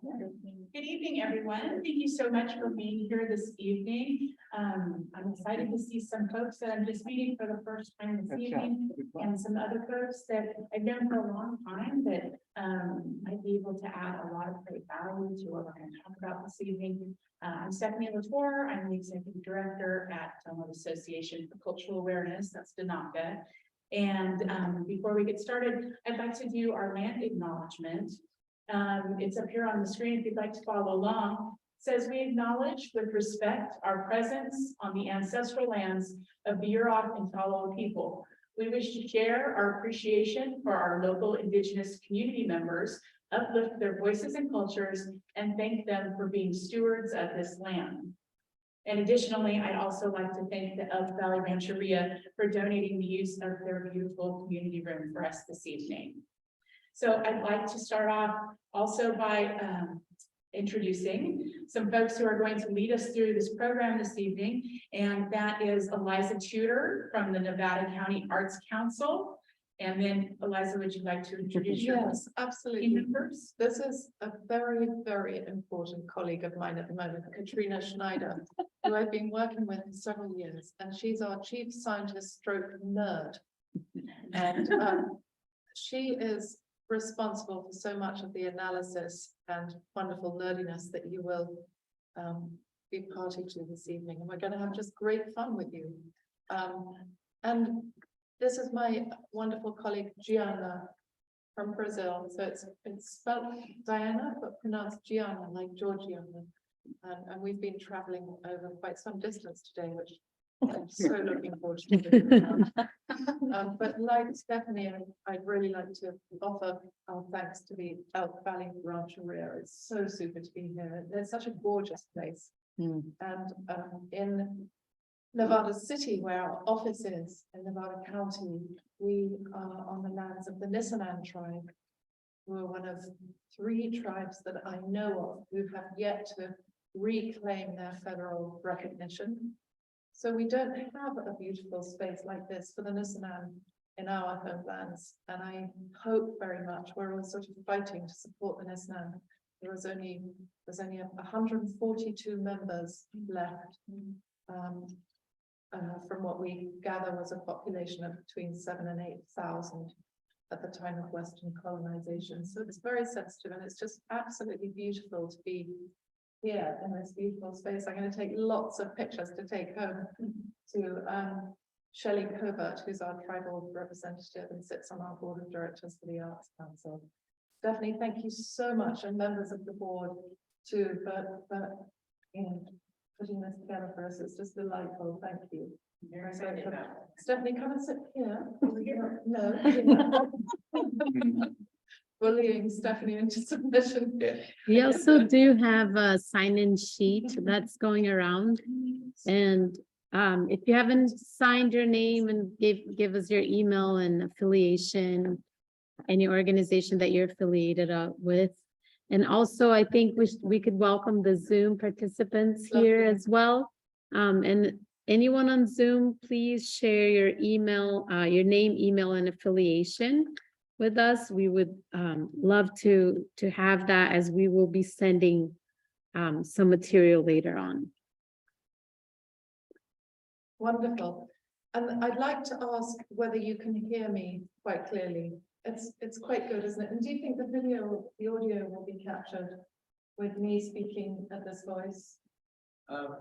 Good evening, everyone. Thank you so much for being here this evening. I'm excited to see some folks that I'm just meeting for the first time this evening, and some other folks that I've known for a long time that might be able to add a lot of great value to what we're going to talk about this evening. I'm Stephanie Latour. I'm the Executive Director at Norte Association for Cultural Awarenes. That's DNACA. And before we get started, I'd like to do our land acknowledgement. It's up here on the screen if you'd like to follow along. It says, we acknowledge with respect our presence on the ancestral lands of the Yurok and Talo people. We wish to share our appreciation for our local Indigenous community members, uplift their voices and cultures, and thank them for being stewards of this land. And additionally, I'd also like to thank the Elk Valley Rancheria for donating the use of their beautiful community room for us this evening. So I'd like to start off also by introducing some folks who are going to lead us through this program this evening. And that is Eliza Tudor from the Nevada County Arts Council. And then Eliza, would you like to introduce your absolutely. members? This is a very, very important colleague of mine at the moment, Katrina Schneider, who I've been working with for several years. And she's our chief scientist stroke nerd. And she is responsible for so much of the analysis and wonderful nerdiness that you will be party to this evening. And we're going to have just great fun with you. And this is my wonderful colleague Gianna from Brazil. So it's spelled Diana, but pronounced Gianna, like Georgiana. And we've been traveling over quite some distance today, which I'm so looking forward to. But like Stephanie, I'd really like to offer our thanks to the Elk Valley Rancheria. It's so super to be here. It's such a gorgeous place. And in Nevada City, where our office is, in Nevada County, we are on the lands of the Nisenan tribe, who are one of 3 tribes that I know of who have yet to reclaim their federal recognition. So we don't have a beautiful space like this for the Nisenan in our homelands. And I hope very much we're all sort of fighting to support the Nisenan. There's only 142 members left. From what we gather was a population of between 7,000 and 8,000 at the time of Western colonization. So it's very sensitive, and it's just absolutely beautiful to be here in this beautiful space. I'm going to take lots of pictures to take home to Shelley Covert, who's our tribal representative and sits on our board of directors for the Arts Council. Stephanie, thank you so much, and members of the board too, for putting this together for us. It's just delightful. Thank you. Very excited about it. Stephanie, come and sit here. No. Bullying Stephanie into submission. We also do have a sign-in sheet that's going around. And if you haven't signed your name and give us your email and affiliation, any organization that you're affiliated with. And also, I think we could welcome the Zoom participants here as well. And anyone on Zoom, please share your email, your name, email, and affiliation with us. We would love to have that, as we will be sending some material later on. Wonderful. And I'd like to ask whether you can hear me quite clearly. It's quite good, isn't it? And do you think the audio will be captured with me speaking at this voice? A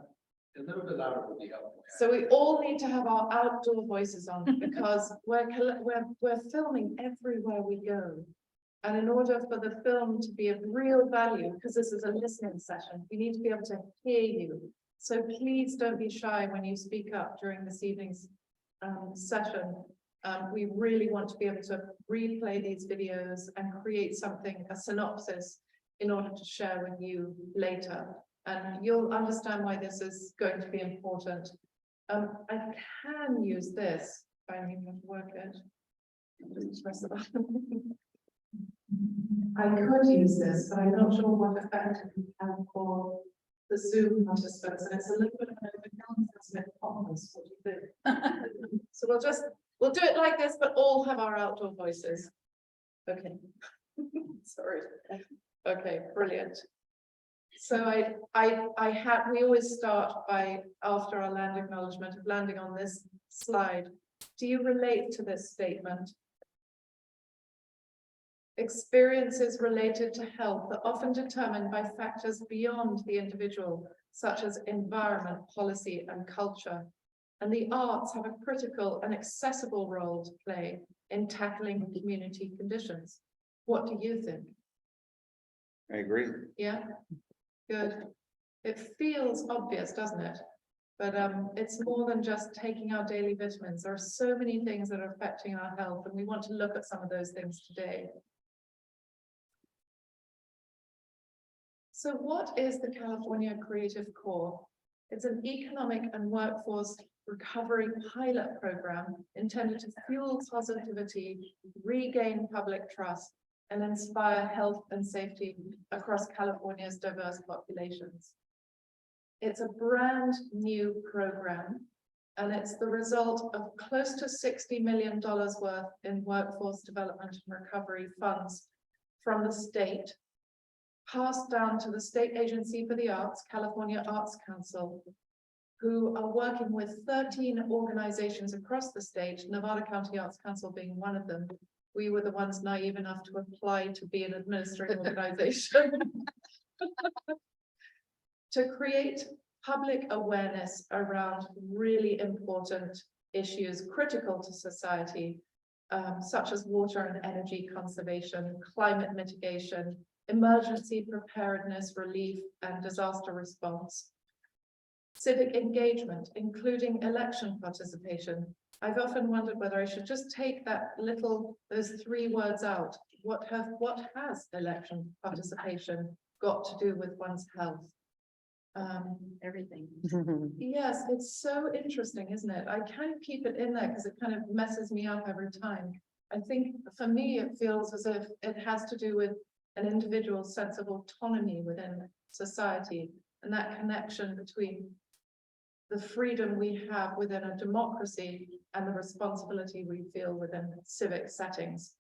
little bit louder would be helpful. So we all need to have our outdoor voices on, because we're filming everywhere we go. And in order for the film to be of real value, because this is a listening session, we need to be able to hear you. So please don't be shy when you speak up during this evening's session. We really want to be able to replay these videos and create something, a synopsis, in order to share with you later. And you'll understand why this is going to be important. I can use this. I don't even have to work it. Just press the button. I could use this, but I'm not sure what effect it can have for the Zoom participants. And it's a little bit of an ominous. What do you think? So we'll do it like this, but all have our outdoor voices. Okay. Sorry. Okay, brilliant. So we always start by, after our land acknowledgement, of landing on this slide. Do you relate to this statement? Experiences related to health are often determined by factors beyond the individual, such as environment, policy, and culture. And the arts have a critical and accessible role to play in tackling community conditions. What do you think? I agree. Yeah, good. It feels obvious, doesn't it? But it's more than just taking our daily vitamins. There are so many things that are affecting our health, and we want to look at some of those things today. So what is the California Creative Corps? It's an economic and workforce recovery pilot program intended to fuel positivity, regain public trust, and inspire health and safety across California's diverse populations. It's a brand new program, and it's the result of close to $60 million worth in workforce development and recovery funds from the state, passed down to the State Agency for the Arts, California Arts Council, who are working with 13 organizations across the state, Nevada County Arts Council being one of them. We were the ones naive enough to apply to be an administrative organization. To create public awareness around really important issues critical to society, such as water and energy conservation, climate mitigation, emergency preparedness, relief, and disaster response. Civic engagement, including election participation. I've often wondered whether I should just take those 3 words out. What has election participation got to do with one's health? Everything. Yes, it's so interesting, isn't it? I kind of keep it in there because it kind of messes me up every time. I think for me, it feels as if it has to do with an individual's sense of autonomy within society, and that connection between the freedom we have within a democracy and the responsibility we feel within civic settings.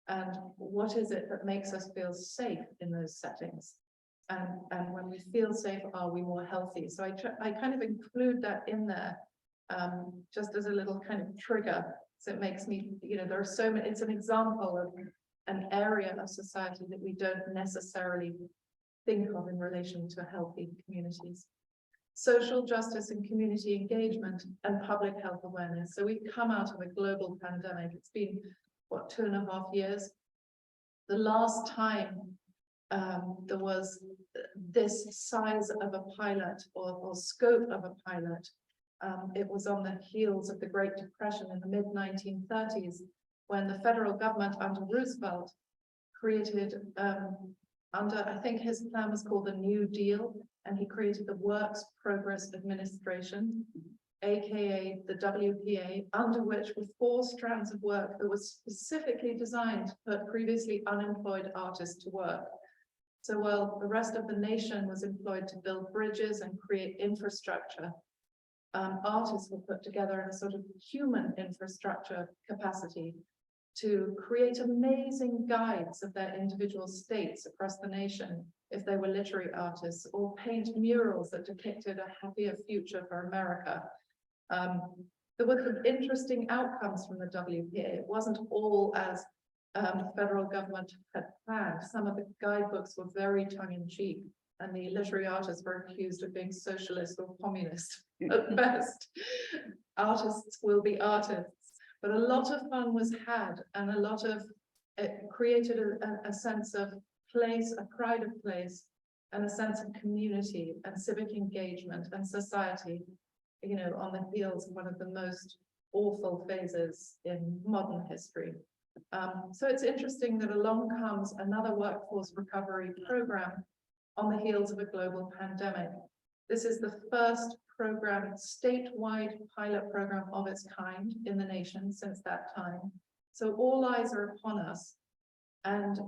And what is it that makes us feel safe in those settings? And when we feel safe, are we more healthy? So I kind of include that in there, just as a little kind of trigger. So it makes me, there are so many, it's an example of an area of society that we don't necessarily think of in relation to healthy communities. Social justice and community engagement and public health awareness. So we've come out of a global pandemic. It's been, what, 2.5 years? The last time there was this size of a pilot or scope of a pilot, it was on the heels of the Great Depression in the mid-1930s, when the federal government under Roosevelt created, I think his plan was called the New Deal, and he created the Works Progress Administration, aka the WPA, under which were 4 strands of work that was specifically designed to put previously unemployed artists to work. So while the rest of the nation was employed to build bridges and create infrastructure, artists were put together in a sort of human infrastructure capacity to create amazing guides of their individual states across the nation, if they were literary artists, or paint murals that depicted a happier future for America. There were some interesting outcomes from the WPA. It wasn't all as the federal government had planned. Some of the guidebooks were very tongue-in-cheek, and the literary artists were accused of being socialist or communist at best. Artists will be artists. But a lot of fun was had, and it created a sense of place, a pride of place, and a sense of community and civic engagement and society, on the heels of one of the most awful phases in modern history. So it's interesting that along comes another workforce recovery program on the heels of a global pandemic. This is the first program, statewide pilot program of its kind in the nation since that time. So all eyes are upon us, and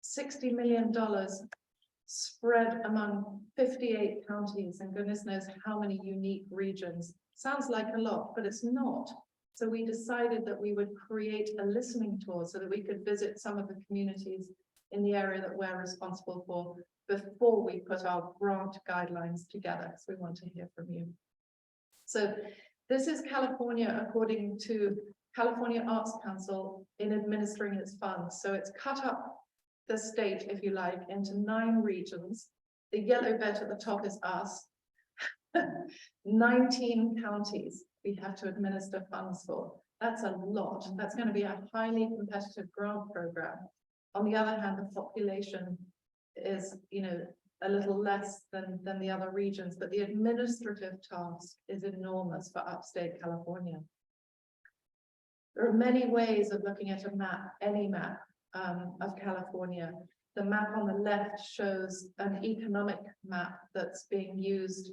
$60 million spread among 58 counties, and goodness knows how many unique regions. Sounds like a lot, but it's not. So we decided that we would create a listening tour so that we could visit some of the communities in the area that we're responsible for before we put our grant guidelines together. So we want to hear from you. So this is California according to California Arts Council in administering its funds. So it's cut up the state, if you like, into 9 regions. The yellow bit at the top is us. 19 counties we have to administer funds for. That's a lot. That's going to be a highly competitive grant program. On the other hand, the population is, a little less than the other regions, but the administrative task is enormous for upstate California. There are many ways of looking at a map, any map of California. The map on the left shows an economic map that's being used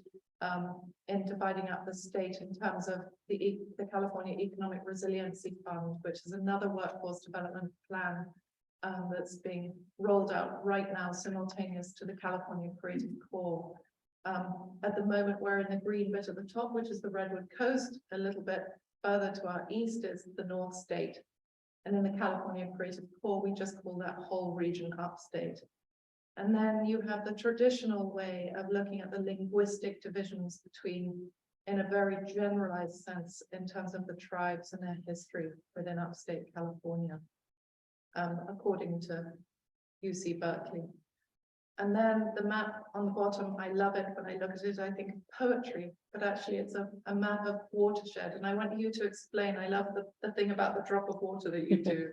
in dividing up the state in terms of the California Economic Resiliency Fund, which is another workforce development plan that's being rolled out right now simultaneous to the California Creative Core. At the moment, we're in the green bit at the top, which is the Redwood Coast. A little bit further to our east is the North State. And in the California Creative Core, we just call that whole region upstate. And then you have the traditional way of looking at the linguistic divisions between, in a very generalized sense, in terms of the tribes and their history within upstate California, according to UC Berkeley. And then the map on the bottom, I love it. When I look at it, I think of poetry, but actually it's a map of watershed. And I want you to explain, I love the thing about the drop of water that you do.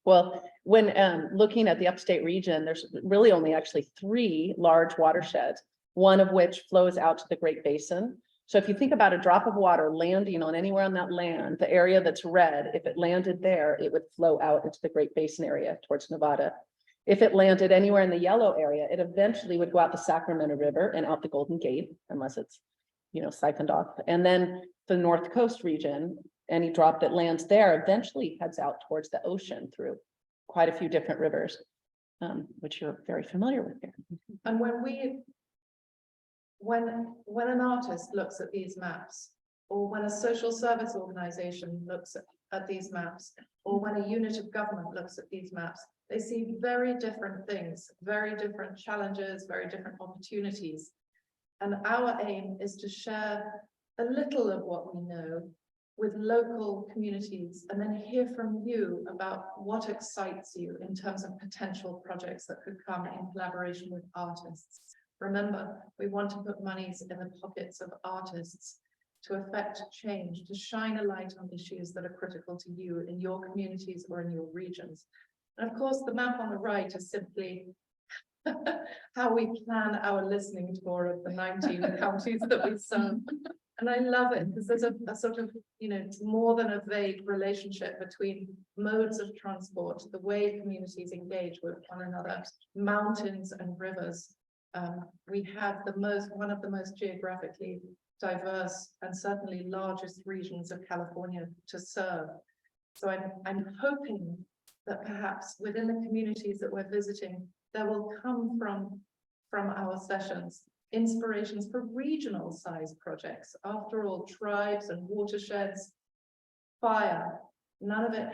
Well, when looking at the upstate region, there's really only actually 3 large watersheds, one of which flows out to the Great Basin. So if you think about a drop of water landing on anywhere on that land, the area that's red, if it landed there, it would flow out into the Great Basin area towards Nevada. If it landed anywhere in the yellow area, it eventually would go out the Sacramento River and out the Golden Gate, unless it's, siphoned off. And then the North Coast region, any drop that lands there eventually heads out towards the ocean through quite a few different rivers, which you're very familiar with here. And when an artist looks at these maps, or when a social service organization looks at these maps, or when a unit of government looks at these maps, they see very different things, very different challenges, very different opportunities. And our aim is to share a little of what we know with local communities, and then hear from you about what excites you in terms of potential projects that could come in collaboration with artists. Remember, we want to put monies in the pockets of artists to affect change, to shine a light on issues that are critical to you in your communities or in your regions. And of course, the map on the right is simply how we plan our listening tour of the 19 counties that we serve. And I love it because there's a sort of, more than a vague relationship between modes of transport, the way communities engage with one another, mountains and rivers. We have one of the most geographically diverse and certainly largest regions of California to serve. So I'm hoping that perhaps within the communities that we're visiting, there will come from our sessions inspirations for regional sized projects. After all, tribes and watersheds, fire, none of it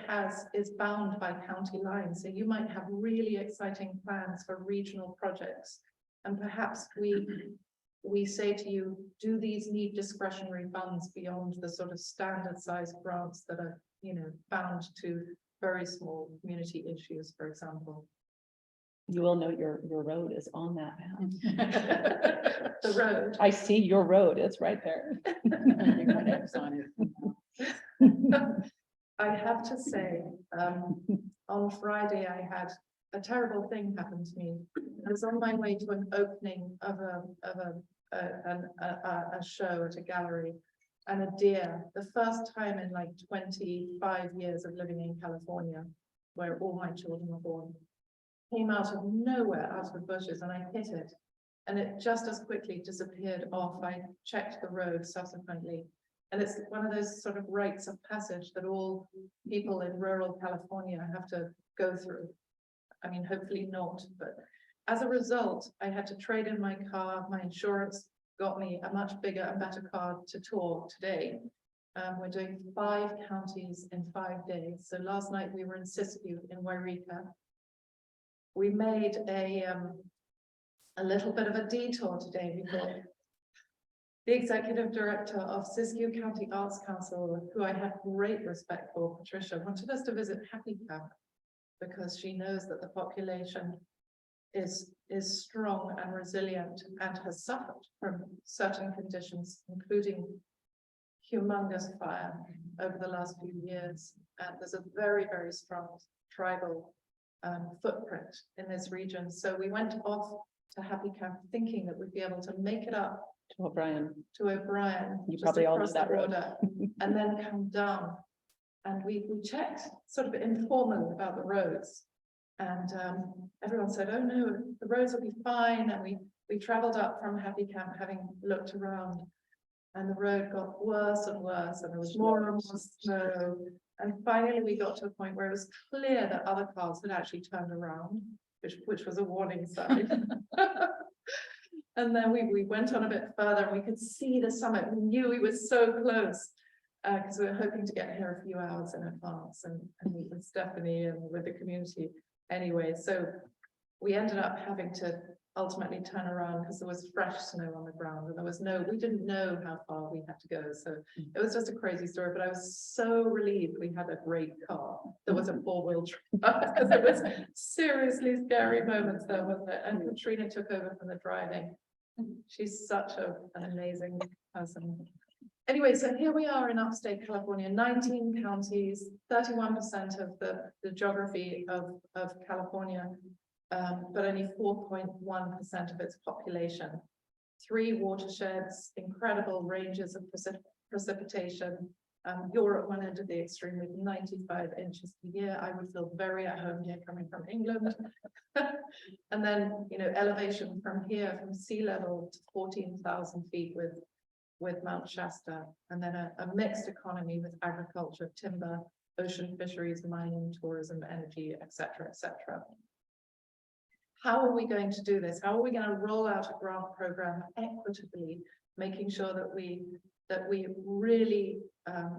is bound by county lines. So you might have really exciting plans for regional projects. And perhaps we say to you, do these need discretionary funds beyond the sort of standard size grants that are, bound to very small community issues, for example. You will note your road is on that map. The road. I see your road, it's right there. I have to say, on Friday, I had a terrible thing happen to me. I was on my way to an opening of a show at a gallery, and a deer, the first time in like 25 years of living in California, where all my children were born, came out of nowhere, out of the bushes, and I hit it. And it just as quickly disappeared off. I checked the road subsequently. And it's one of those sort of rites of passage that all people in rural California have to go through. I mean, hopefully not, but as a result, I had to trade in my car. My insurance got me a much bigger and better car to tour today. We're doing 5 counties in 5 days. So last night we were in Siskiyou in Wairika. we made a little bit of a detour today because the executive director of Siskiyou County Arts Council, who I have great respect for, Patricia, wanted us to visit Happy Camp because she knows that the population is strong and resilient and has suffered from certain conditions, including humongous fire over the last few years. And there's a very, very strong tribal footprint in this region. So we went off to Happy Camp thinking that we'd be able to make it up To O'Brien. to O'Brien. You just probably all know across the that road. border, and then come down. And we checked sort of informally about the roads. And everyone said, oh no, the roads will be fine. And we traveled up from Happy Camp having looked around, and the road got worse and worse, and there was more and more snow. And finally we got to a point where it was clear that other cars had actually turned around, which was a warning sign. And then we went on a bit further and we could see the summit. We knew we were so close because we were hoping to get here a few hours in advance and meet with Stephanie and with the community anyway. So we ended up having to ultimately turn around because there was fresh snow on the ground and we didn't know how far we had to go. So it was just a crazy story, but I was so relieved we had a great car. There was a four-wheel drive because it was seriously scary moments there, wasn't it? And Katrina took over from the driving. She's such an amazing person. Anyway, so here we are in upstate California, 19 counties, 31% of the geography of California, but only 4.1% of its population. 3 watersheds, incredible ranges of precipitation. Europe went into the extreme with 95 inches a year. I would feel very at home here coming from England. And then, you know, elevation from here, from sea level to 14,000 feet with Mount Shasta, and then a mixed economy with agriculture, timber, ocean fisheries, mining, tourism, energy, etc., etc. How are we going to do this? How are we going to roll out a grant program equitably, making sure that we really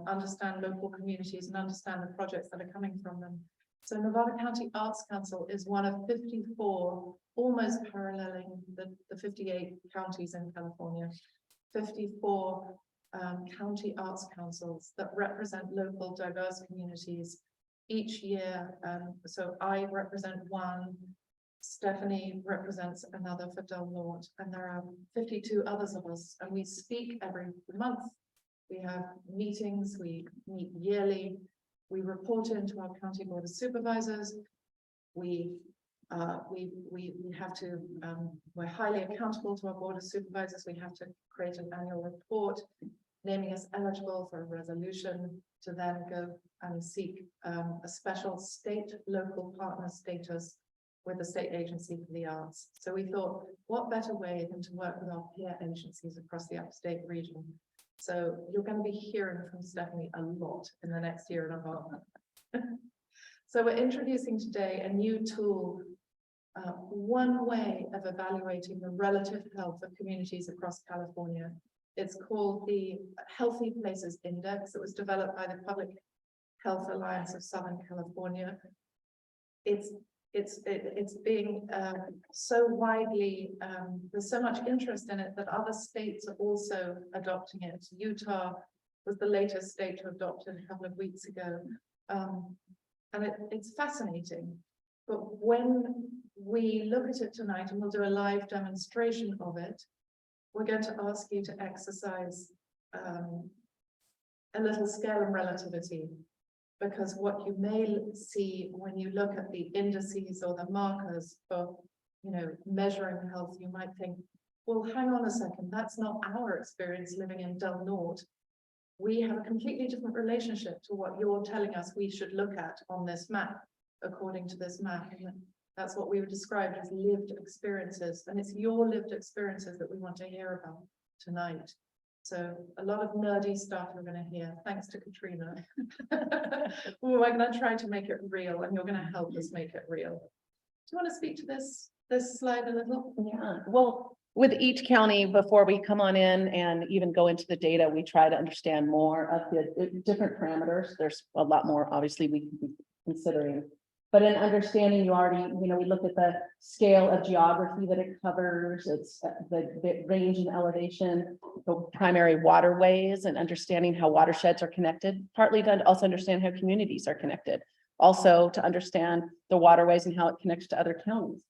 understand local communities and understand the projects that are coming from them? So Nevada County Arts Council is one of 54, almost paralleling the 58 counties in California, 54 county arts councils that represent local diverse communities each year. So I represent one, Stephanie represents another for Del Norte, and there are 52 others of us, and we speak every month. We have meetings, we meet yearly, we report into our county board of supervisors. We have to, we're highly accountable to our board of supervisors. We have to create an annual report, naming us eligible for a resolution to then go and seek a special state local partner status with the state agency for the arts. So we thought, what better way than to work with our peer agencies across the upstate region? So you're going to be hearing from Stephanie a lot in the next year and a half. So we're introducing today a new tool, one way of evaluating the relative health of communities across California. It's called the Healthy Places Index. It was developed by the Public Health Alliance of Southern California. It's being so widely, there's so much interest in it that other states are also adopting it. Utah was the latest state to adopt it a couple of weeks ago. And it's fascinating. But when we look at it tonight, and we'll do a live demonstration of it, we're going to ask you to exercise a little scale and relativity. Because what you may see when you look at the indices or the markers for, you know, measuring health, you might think, well, hang on a second, that's not our experience living in Del Norte. We have a completely different relationship to what you're telling us we should look at on this map, according to this map. And that's what we would describe as lived experiences. And it's your lived experiences that we want to hear about tonight. So a lot of nerdy stuff you're going to hear, thanks to Katrina. We're going to try to make it real, and you're going to help us make it real. Do you want to speak to this slide a little? Yeah, well, with each county, before we come on in and even go into the data, we try to understand more of the different parameters. There's a lot more, obviously, we can be considering But in understanding, you already, we looked at the scale of geography that it covers, it's the range and elevation, the primary waterways, and understanding how watersheds are connected, partly to also understand how communities are connected. Also to understand the waterways and how it connects to other counties.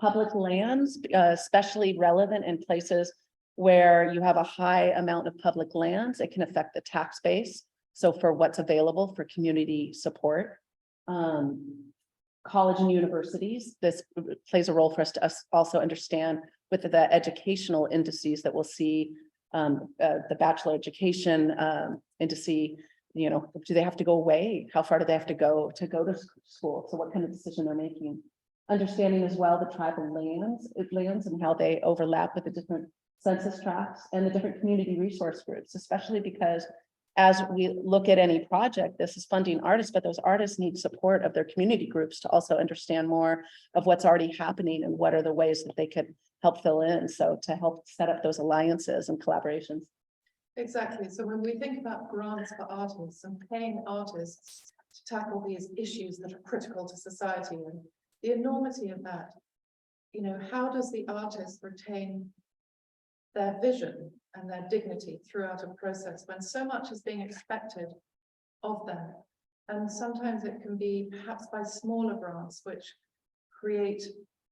Public lands, especially relevant in places where you have a high amount of public lands, it can affect the tax base. So for what's available for community support. College and universities, this plays a role for us to also understand with the educational indices that we'll see, the bachelor education indice, do they have to go away? How far do they have to go to school? So what kind of decision they're making? Understanding as well the tribal lands and how they overlap with the different census tracts and the different community resource groups, especially because as we look at any project, this is funding artists, but those artists need support of their community groups to also understand more of what's already happening and what are the ways that they could help fill in. So to help set up those alliances and collaborations. Exactly. So when we think about grants for artists and paying artists to tackle these issues that are critical to society and the enormity of that, how does the artist retain their vision and their dignity throughout a process when so much is being expected of them? And sometimes it can be perhaps by smaller grants, which create,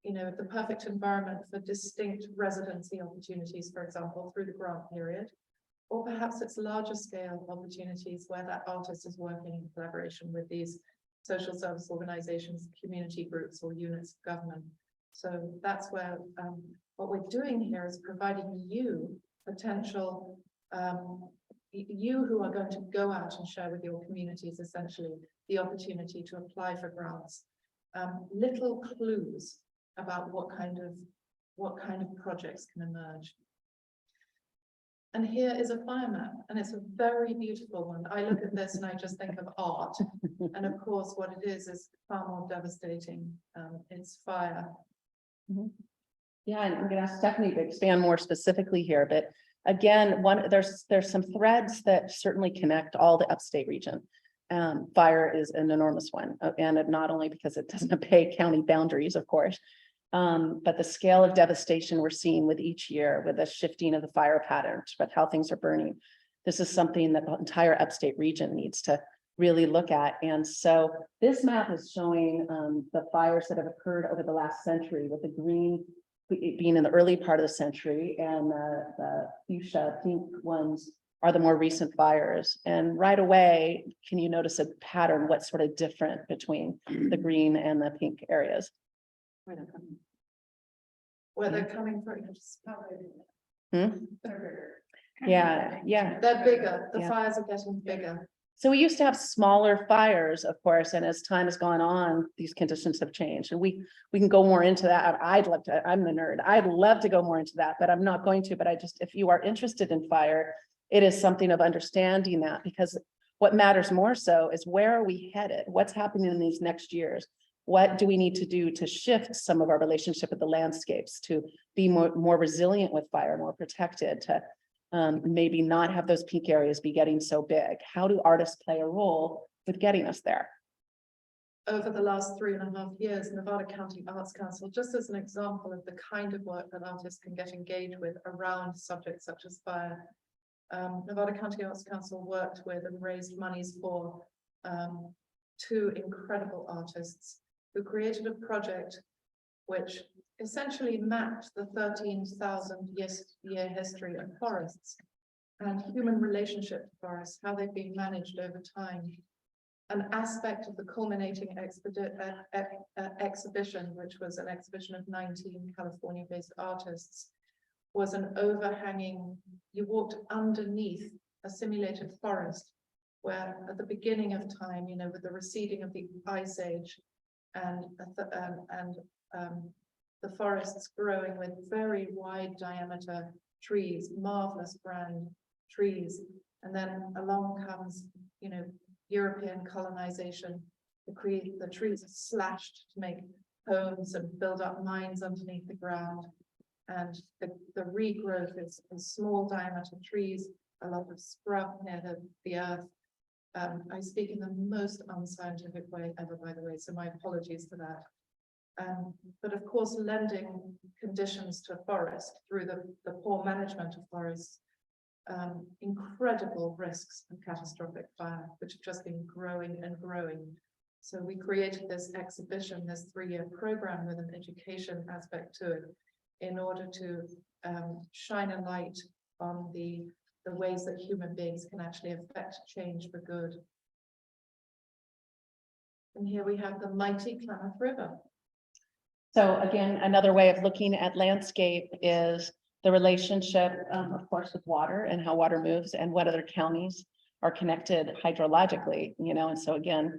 the perfect environment for distinct residency opportunities, for example, through the grant period. Or perhaps it's larger scale opportunities where that artist is working in collaboration with these social service organizations, community groups, or units of government. So that's where what we're doing here is providing you potential, you who are going to go out and share with your communities essentially the opportunity to apply for grants, little clues about what kind of projects can emerge. And here is a fire map, and it's a very beautiful one. I look at this and I just think of art. And of course, what it is far more devastating. It's fire. Mm-hmm. Yeah, and I'm going to ask Stephanie to expand more specifically here, but again, there's some threads that certainly connect all the upstate region. Fire is an enormous one, and not only because it doesn't obey county boundaries, of course, but the scale of devastation we're seeing with each year, with the shifting of the fire patterns, but how things are burning. This is something that the entire upstate region needs to really look at. And so this map is showing the fires that have occurred over the last century, with the green being in the early part of the century, and the fuchsia pink ones are the more recent fires. And right away, can you notice a pattern? What's sort of different between the green and the pink areas? Where they're coming from. Yeah. They're bigger. The Yeah. fires are getting bigger. So we used to have smaller fires, of course, and as time has gone on, these conditions have changed. And we can go more into that. I'm the nerd. I'd love to go more into that, but I'm not going to. But if you are interested in fire, it is something of understanding that, because what matters more so is where are we headed? What's happening in these next years? What do we need to do to shift some of our relationship with the landscapes, to be more resilient with fire, more protected, to maybe not have those peak areas be getting so big? How do artists play a role with getting us there? Over the last 3.5 years, Nevada County Arts Council, just as an example of the kind of work that artists can get engaged with around subjects such as fire, Nevada County Arts Council worked with and raised monies for 2 incredible artists who created a project which essentially mapped the 13,000-year history of forests and human relationship to forests, how they've been managed over time. An aspect of the culminating exhibition, which was an exhibition of 19 California-based artists, was an overhanging, you walked underneath a simulated forest, where at the beginning of time, with the receding of the ice age and the forests growing with very wide diameter trees, marvelous grand trees. And then along comes, European colonization. The trees are slashed to make homes and build up mines underneath the ground. And the regrowth is small diameter trees, a lot of scrub near the earth. I speak in the most unscientific way ever, by the way, so my apologies for that. But of course, lending conditions to forest through the poor management of forests, incredible risks of catastrophic fire, which have just been growing and growing. So we created this exhibition, this 3-year program with an education aspect to it, in order to shine a light on the ways that human beings can actually affect change for good. And here we have the mighty Klamath River. So again, another way of looking at landscape is the relationship, of course, with water and how water moves and what other counties are connected hydrologically, you know, and so again,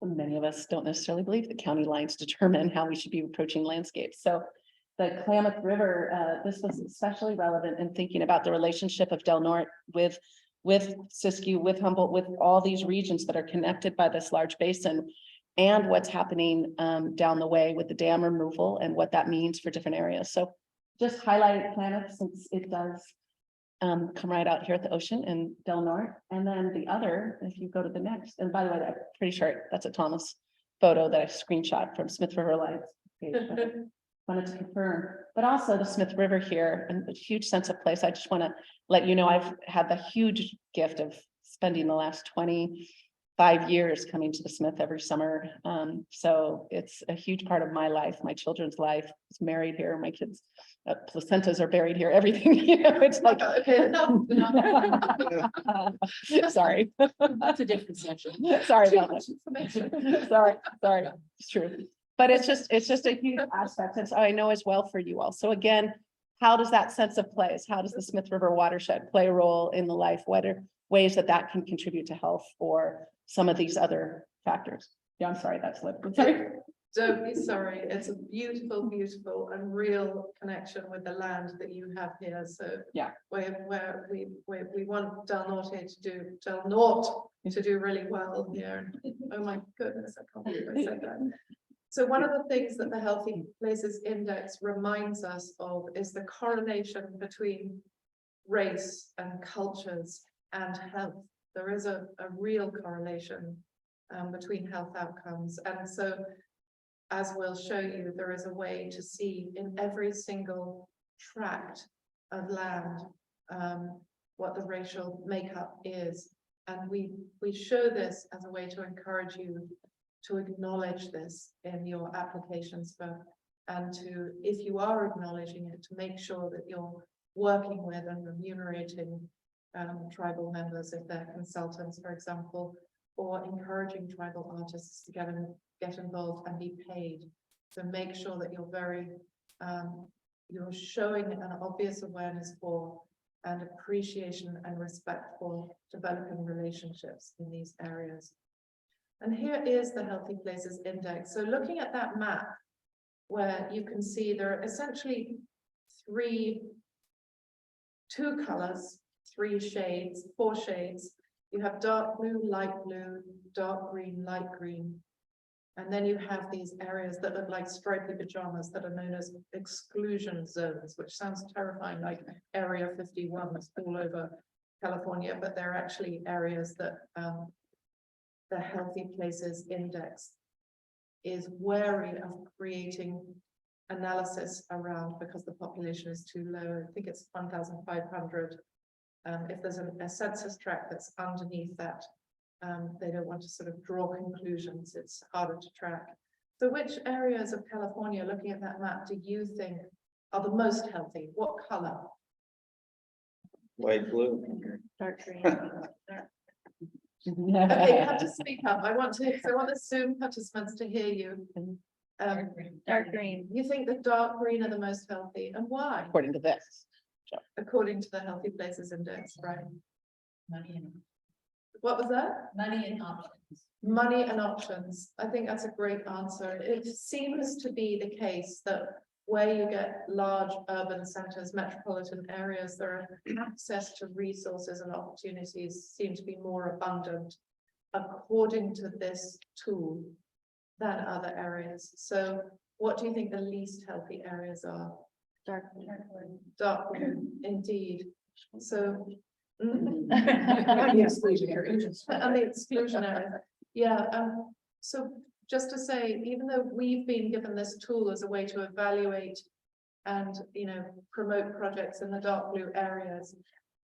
many of us don't necessarily believe the county lines determine how we should be approaching landscapes. So the Klamath River, this was especially relevant in thinking about the relationship of Del Norte with Siskiyou, with Humboldt, with all these regions that are connected by this large basin, and what's happening down the way with the dam removal and what that means for different areas. So just highlighted Klamath since it does come right out here at the ocean in Del Norte. And then the other, if you go to the next, and by the way, I'm pretty sure that's a Thomas photo that I screenshot from Smith River Lights page. Wanted to confirm, but also the Smith River here and a huge sense of place. I just want to let you know, I've had the huge gift of spending the last 25 years coming to the Smith every summer. So it's a huge part of my life, my children's life. I was married here, my kids' placentas are buried here, everything, you know, it's like, Okay, no. sorry. That's a different section. Sorry Too about much that. information. Sorry, it's true. But it's just a huge aspect, and so I know as well for you all. So again, how does that sense of place, how does the Smith River watershed play a role in the life? What are ways that that can contribute to health or some of these other factors? Yeah, I'm sorry, that's what. Sorry. Don't be sorry. It's a beautiful, beautiful and real connection with the land that you have here. So yeah, where we want Del Norte to do really well here. Oh my goodness, I can't believe I said that. So one of the things that the Healthy Places Index reminds us of is the correlation between race and cultures and health. There is a real correlation between health outcomes. And so, as we'll show you, there is a way to see in every single tract of land what the racial makeup is. And we show this as a way to encourage you to acknowledge this in your applications and to, if you are acknowledging it, to make sure that you're working with and remunerating tribal members if they're consultants, for example, or encouraging tribal artists to get involved and be paid. So make sure that you're very, you're showing an obvious awareness for and appreciation and respect for developing relationships in these areas. And here is the Healthy Places Index. So looking at that map, where you can see there are essentially two colors, 3 shades, 4 shades. You have dark blue, light blue, dark green, light green. And then you have these areas that look like stripy pajamas that are known as exclusion zones, which sounds terrifying, like Area 51 that's all over California, but they're actually areas that the Healthy Places Index is wary of creating analysis around because the population is too low. I think it's 1,500. If there's a census tract that's underneath that, they don't want to sort of draw conclusions. It's harder to track. So which areas of California, looking at that map, do you think are the most healthy? What color? White, blue. Dark green. Okay, you have to speak up. I want the Zoom participants to hear you. Dark green. You think the dark green are the most healthy, and why? According to this. According to the Healthy Places Index, right? Money and What was that? money and options. Money and options. I think that's a great answer. It seems to be the case that where you get large urban centers, metropolitan areas, there are access to resources and opportunities seem to be more abundant according to this tool than other areas. So what do you think the least healthy areas are? Dark. Dark blue, indeed. So Mhm. And the exclusionary. And the exclusionary, yeah, so just to say, even though we've been given this tool as a way to evaluate and, promote projects in the dark blue areas,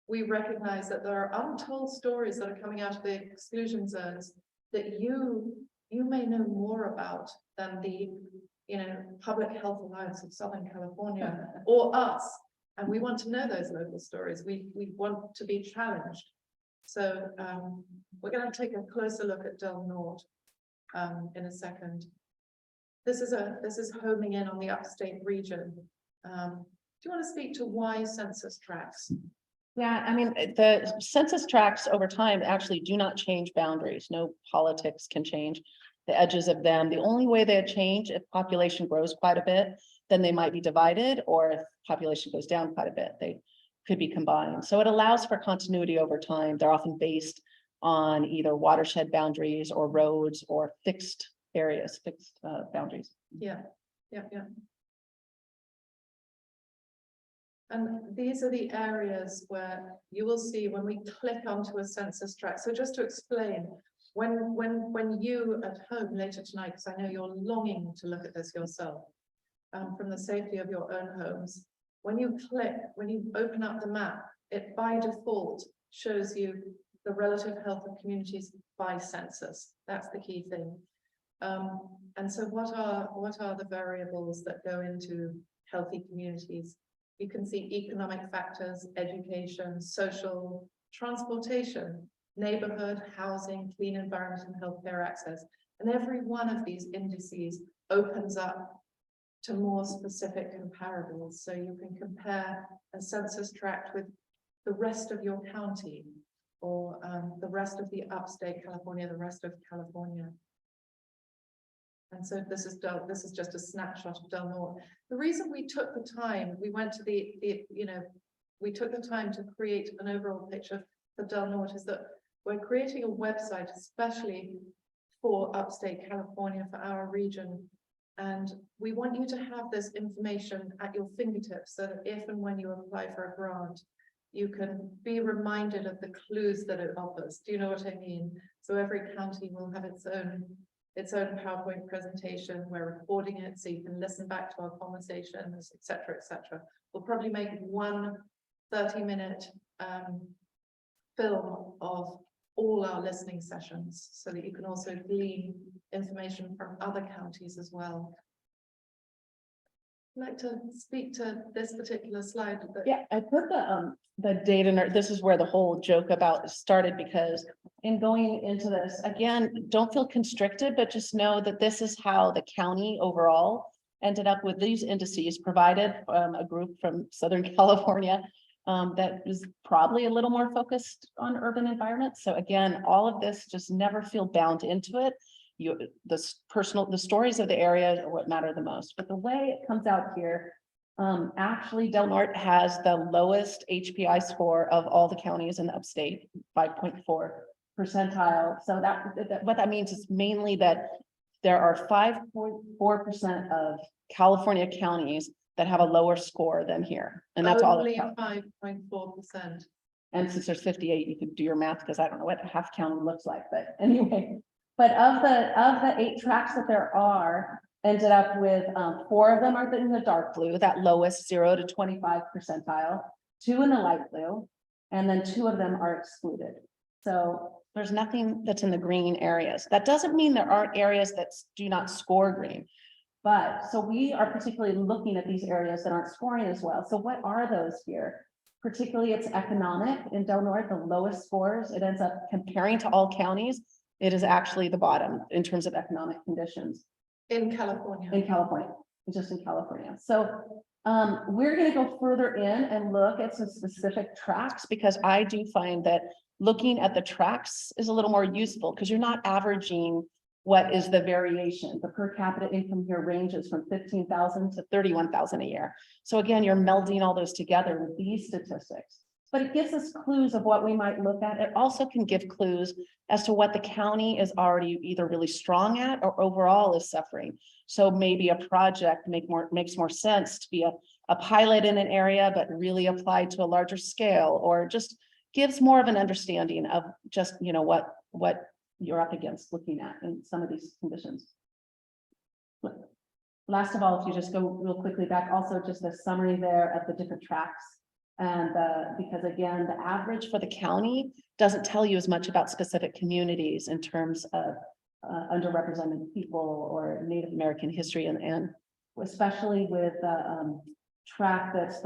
we recognize that there are untold stories that are coming out of the exclusion zones that you may know more about than the, Public Health Alliance of Southern California or us. And we want to know those local stories. We want to be challenged. So we're going to take a closer look at Del Norte in a second. This is homing in on the upstate region. Do you want to speak to why census tracts? Yeah, I mean, the census tracts over time actually do not change boundaries. No politics can change the edges of them. The only way they change if population grows quite a bit, then they might be divided, or if population goes down quite a bit, they could be combined. So it allows for continuity over time. They're often based on either watershed boundaries or roads or fixed areas, fixed boundaries. Yeah. And these are the areas where you will see when we click onto a census tract. So just to explain, when you at home later tonight, because I know you're longing to look at this yourself, from the safety of your own homes, when you open up the map, it by default shows you the relative health of communities by census. That's the key thing. And so what are the variables that go into healthy communities? You can see economic factors, education, social, transportation, neighborhood, housing, clean environment, and healthcare access. And every one of these indices opens up to more specific comparables. So you can compare a census tract with the rest of your county, or the rest of the upstate California, the rest of California. And so this is just a snapshot of Del Norte. The reason we took the time, we went to we took the time to create an overall picture for Del Norte is that we're creating a website especially for upstate California, for our region. And we want you to have this information at your fingertips so that if and when you apply for a grant, you can be reminded of the clues that it offers. Do you know what I mean? So every county will have its own PowerPoint presentation. We're recording it so you can listen back to our conversations, etc., etc. We'll probably make one 30-minute film of all our listening sessions so that you can also glean information from other counties as well. I'd like to speak to this particular slide. Yeah, I put the data, this is where the whole joke about started, because in going into this, again, don't feel constricted, but just know that this is how the county overall ended up with these indices provided a group from Southern California that is probably a little more focused on urban environments. So again, all of this, just never feel bound into it. The stories of the area are what matter the most, but the way it comes out here, actually Del Norte has the lowest HPI score of all the counties in the upstate, 5.4 percentile. So what that means is mainly that there are 5.4% of California counties that have a lower score than here, and that's only all. 5.4%. And since there's 58, you could do your math, because I don't know what half county looks like, but anyway. But of the 8 tracks that there are, ended up with 4 of them are in the dark blue, that lowest 0 to 25 percentile, 2 in the light blue, and then 2 of them are excluded. So there's nothing that's in the green areas. That doesn't mean there aren't areas that do not score green. But so we are particularly looking at these areas that aren't scoring as well. So what are those here? Particularly it's economic in Del Norte, the lowest scores. It ends up comparing to all counties. It is actually the bottom in terms of economic conditions. In California. In California, just in California. So we're going to go further in and look at some specific tracks, because I do find that looking at the tracks is a little more useful, because you're not averaging what is the variation. The per capita income here ranges from 15,000 to 31,000 a year. So again, you're melding all those together with these statistics. But it gives us clues of what we might look at. It also can give clues as to what the county is already either really strong at or overall is suffering. So maybe a project makes more sense to be a pilot in an area, but really applied to a larger scale, or just gives more of an understanding of just, what you're up against looking at in some of these conditions. Last of all, if you just go real quickly back, also just a summary there of the different tracks. And because again, the average for the county doesn't tell you as much about specific communities in terms of underrepresented people or Native American history, and especially with the track that's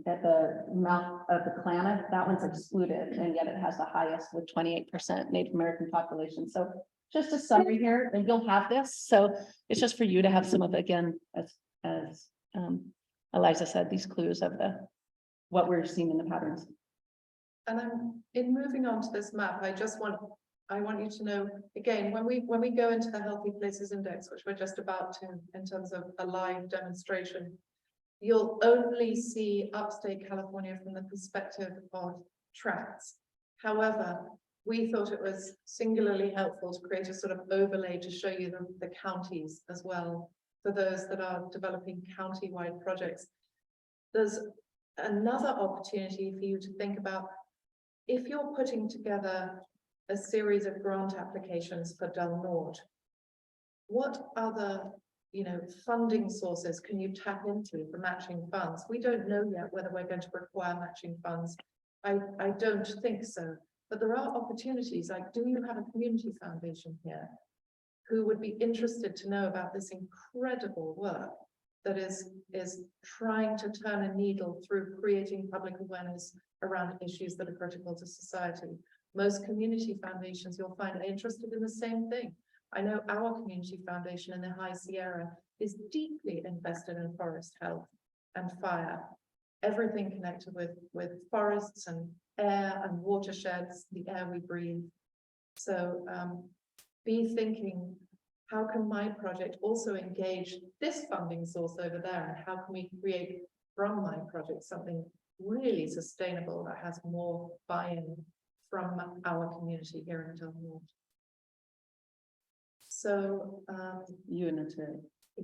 at the mouth of the Klamath, that one's excluded, and yet it has the highest with 28% Native American population. So just a summary here, and you'll have this. So it's just for you to have some of, again, as Eliza said, these clues of what we're seeing in the patterns. And in moving on to this map, I want you to know, again, when we go into the Healthy Places Index, which we're just about to, in terms of a live demonstration, you'll only see upstate California from the perspective of tracts. However, we thought it was singularly helpful to create a sort of overlay to show you the counties as well, for those that are developing county-wide projects. There's another opportunity for you to think about, if you're putting together a series of grant applications for Del Norte, what other funding sources can you tap into for matching funds? We don't know yet whether we're going to require matching funds. I don't think so, but there are opportunities. Like, do you have a community foundation here who would be interested to know about this incredible work that is trying to turn a needle through creating public awareness around issues that are critical to society? Most community foundations you'll find are interested in the same thing. I know our community foundation in the High Sierra is deeply invested in forest health and fire, everything connected with forests and air and watersheds, the air we breathe. So be thinking, how can my project also engage this funding source over there? And how can we create from my project something really sustainable that has more buy-in from our community here in Del Norte? So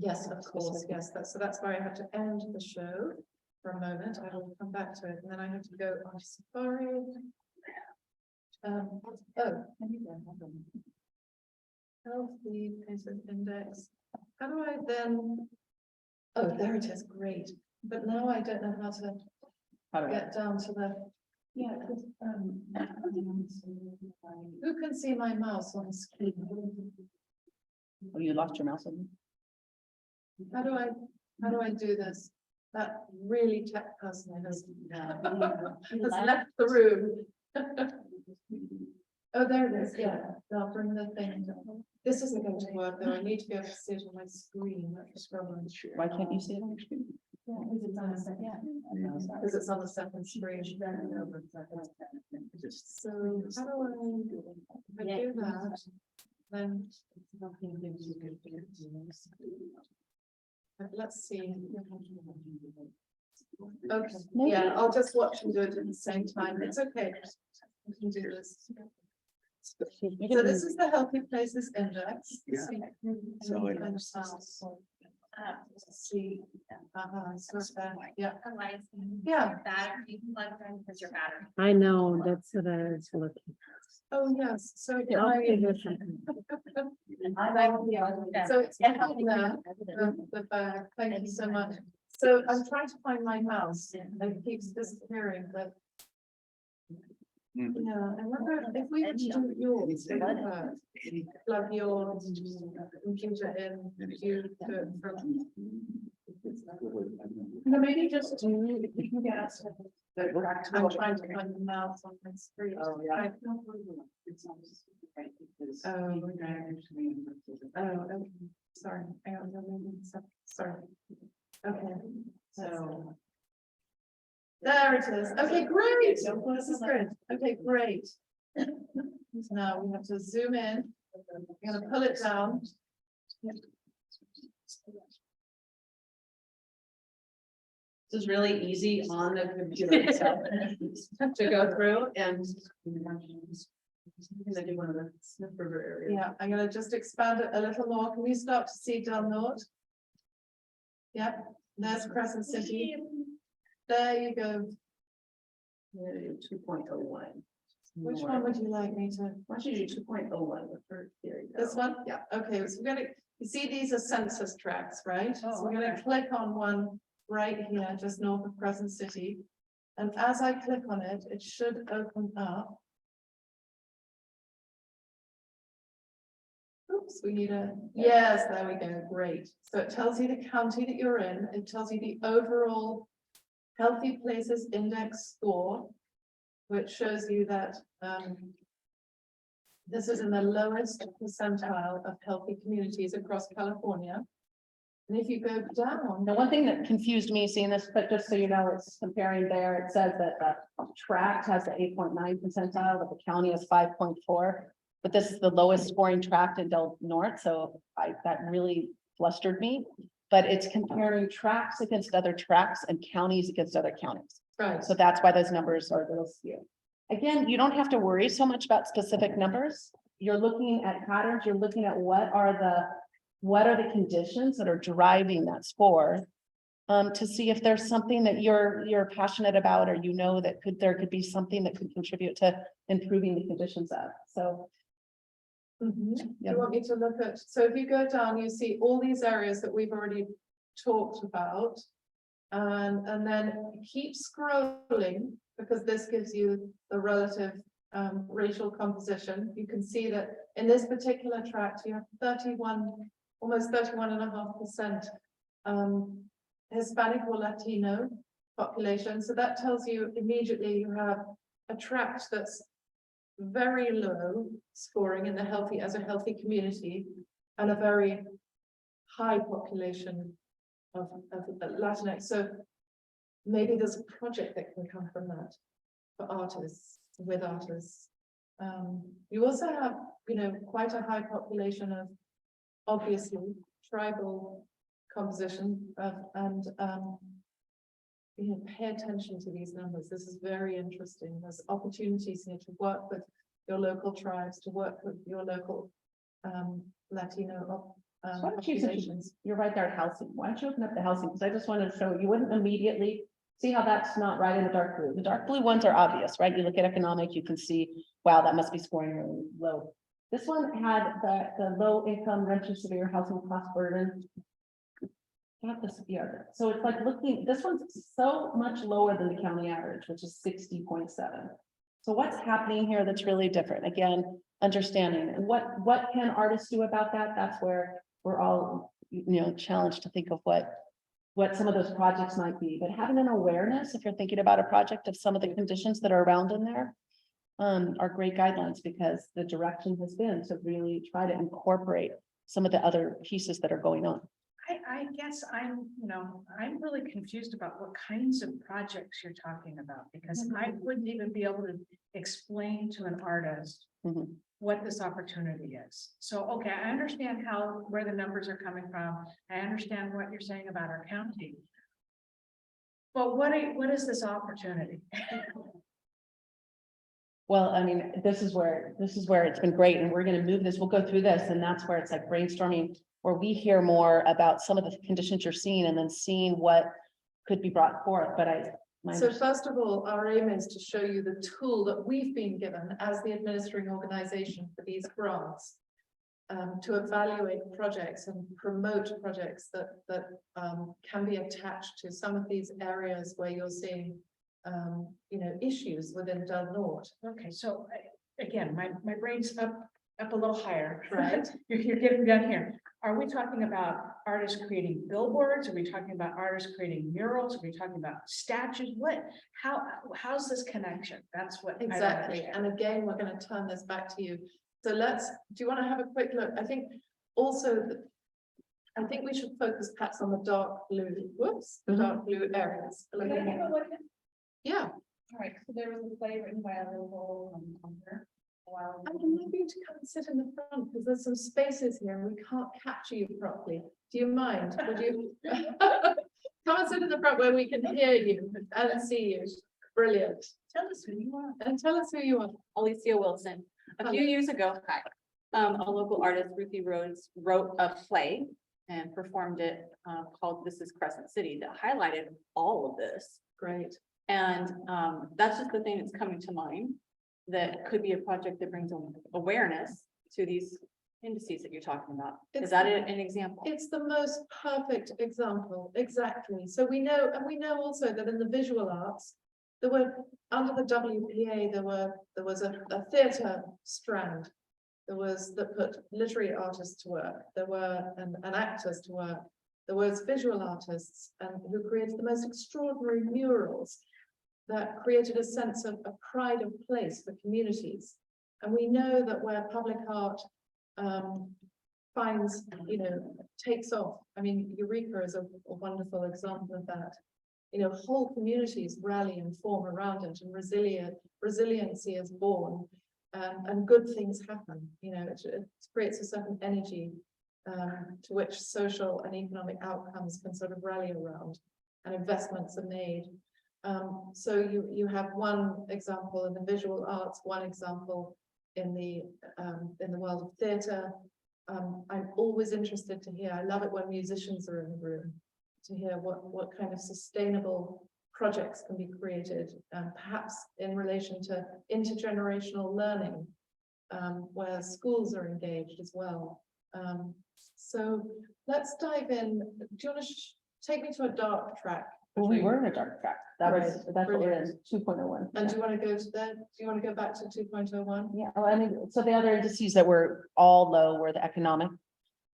yes, of course, yes. That's where I have to end the show for a moment. I will come back to it, and then I have to go on safari. Healthy Places Index. How do I then? Oh, there it is. Great. But now I don't know how to get down to the. Yeah. Who can see my mouse on the screen? Oh, you lost your mouse on. How do I do this? That really tech person has left the room. Oh, there it is. Yeah, they'll bring the thing. This isn't going to work though. I need to be able to see it on my screen. Why can't you see it on your screen? Because it's on the second screen. So how do I do that? Then let's see. Okay, yeah, I'll just watch and do it at the same time. It's okay. We can do this. So this is the Healthy Places Index. Yeah. So it- See. Yeah. Yeah. Battery plugged in because your battery. I know, that's what I was looking. Oh, yes, so I'll I, figure something. so it's the bag, thank you so much. So I'm trying to find my mouse, and it keeps disappearing, but. Hmm. Yeah, I wonder if we would do yours, plug your computer in, you do it from. No, maybe just do, if you can get us. I'm trying to find the mouse on my screen. Oh, yeah. Okay, sorry, hang on, sorry. Okay, so. There it is. Okay, great. This is good. Okay, great. Now we have to zoom in. I'm gonna pull it down. This is really easy on the computer itself to go through and. I do one of the sniffer area. Yeah, I'm gonna just expand it a little more. Can you start to see Del Norte? Yep, there's Crescent City. There you go. 2.01. Which one would you like me to? Why don't you do 2.01 with her? There you go. This one? Yeah, okay, so we're gonna, you see, these are census tracts, right? So we're gonna click on one right here, just north of Crescent City. And as I click on it, it should open up. Oops, we need a, yes, there we go, great. So it tells you the county that you're in, it tells you the overall Healthy Places Index score, which shows you that, this is in the lowest percentile of healthy communities across California. And if you go down. Now, one thing that confused me seeing this, but just so you know, it's comparing there, it says that the tract has the 8.9 percentile, but the county is 5.4. But this is the lowest scoring tract in Del Norte, so that really flustered me. But it's comparing tracts against other tracts and counties against other counties. Right. So that's why those numbers are a little skewed. Again, you don't have to worry so much about specific numbers. You're looking at patterns, you're looking at what are the conditions that are driving that score, to see if there's something that you're passionate about, or you know that there could be something that could contribute to improving the conditions of. So Do you want me to look at, so if you go down, you see all these areas that we've already talked about. And then keep scrolling, because this gives you the relative racial composition. You can see that in this particular tract, you have 31, almost 31.5% Hispanic or Latino population. So that tells you immediately you have a tract that's very low scoring in the healthy, as a healthy community, and a very high population of Latinx. So maybe there's a project that can come from that for artists, with artists. You also have, quite a high population of, obviously, tribal composition of, and pay attention to these numbers. This is very interesting. There's opportunities here to work with your local tribes, to work with your local Latino why don't you, populations. you're right there at housing. Why don't you open up the housing? Because I just wanted to show you wouldn't immediately see how that's not right in the dark blue. The dark blue ones are obvious, right? You look at economic, you can see, wow, that must be scoring really low. This one had the low income renter severe housing cost burden. Not this, yeah. So it's like looking, this one's so much lower than the county average, which is 60.7. So what's happening here that's really different? Again, understanding, and what can artists do about that? That's where we're all, challenged to think of what some of those projects might be. But having an awareness, if you're thinking about a project, of some of the conditions that are around in there, are great guidelines, because the direction has been to really try to incorporate some of the other pieces that are going on. I guess I'm really confused about what kinds of projects you're talking about, because I wouldn't even be able to explain to an artist what this opportunity is. So, okay, I understand where the numbers are coming from. I understand what you're saying about our county. But what is this opportunity? Well, I mean, this is where it's been great, and we're going to move this. We'll go through this, and that's where it's like brainstorming, where we hear more about some of the conditions you're seeing, and then seeing what could be brought forth. But so first of all, our aim is to show you the tool that we've been given as the administering organization for these grants, to evaluate projects and promote projects that can be attached to some of these areas where you're seeing issues within Del Norte. Okay, so again, my brain's up a little higher, Right. You're getting down here. Are we talking about artists creating billboards? Are we talking about artists creating murals? Are we talking about statues? How's this connection? That's what. Exactly. And again, we're going to turn this back to you. So do you want to have a quick look? I think also, I think we should focus perhaps on the dark blue, dark blue areas. Yeah. All right, so there was a play written by a local author. I'm going to come and sit in the front, because there's some spaces here and we can't capture you properly. Do you mind? Would you come and sit in the front where we can hear you and see you? Brilliant. Tell us who you are. And tell us who you are. Alicia Wilson. A few years ago, a local artist, Ruthie Rhodes, wrote a play and performed it called This is Crescent City, that highlighted all of this. Great. And that's just the thing that's coming to mind. That could be a project that brings awareness to these indices that you're talking about. Is that an example? It's the most perfect example, exactly. So we know, and we know also that in the visual arts, there were, under the WPA, there was a theatre strand. That put literary artists to work. There were and actors to work. There was visual artists and who created the most extraordinary murals that created a sense of pride of place for communities. And we know that where public art finds, takes off. I mean, Eureka is a wonderful example of that. Whole communities rally and form around it, and resiliency is born, and good things happen. It creates a certain energy to which social and economic outcomes can sort of rally around, and investments are made. So you have one example in the visual arts, one example in the world of theatre. I'm always interested to hear, I love it when musicians are in the room, to hear what kind of sustainable projects can be created, perhaps in relation to intergenerational learning, where schools are engaged as well. So let's dive in. Do you want to take me to a dark track? Well, we were in a dark track. That's what we're in, Brilliant. 2.01. And do you want to go to that? Do you want to go back to 2.01? Yeah, well, I mean, so the other indices that were all low were the economic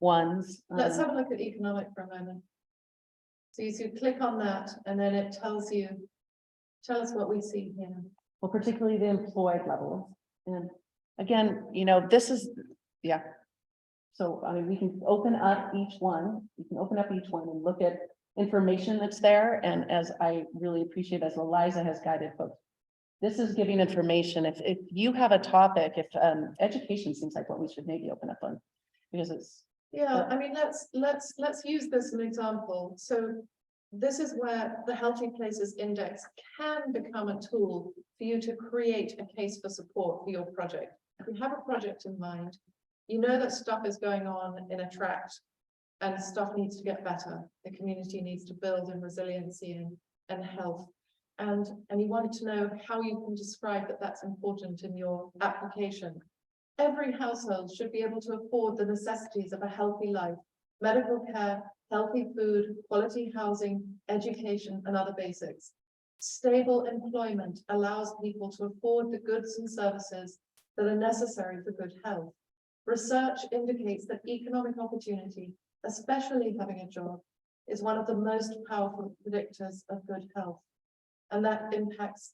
ones. Let's have a look at economic for a moment. So you click on that, and then it tells you, tell us what we see here. Well, particularly the employed levels. And again, this is, yeah. So, I mean, we can open up each one. You can open up each one and look at information that's there. And as I really appreciate, as Eliza has guided folks, this is giving information. If you have a topic, if education seems like what we should maybe open up on, because it's. Yeah, I mean, let's use this as an example. So this is where the Healthy Places Index can become a tool for you to create a case for support for your project. If you have a project in mind, you know that stuff is going on in a tract and stuff needs to get better. The community needs to build in resiliency and health. And you want to know how you can describe that that's important in your application. Every household should be able to afford the necessities of a healthy life: medical care, healthy food, quality housing, education, and other basics. Stable employment allows people to afford the goods and services that are necessary for good health. Research indicates that economic opportunity, especially having a job, is one of the most powerful predictors of good health. And that impacts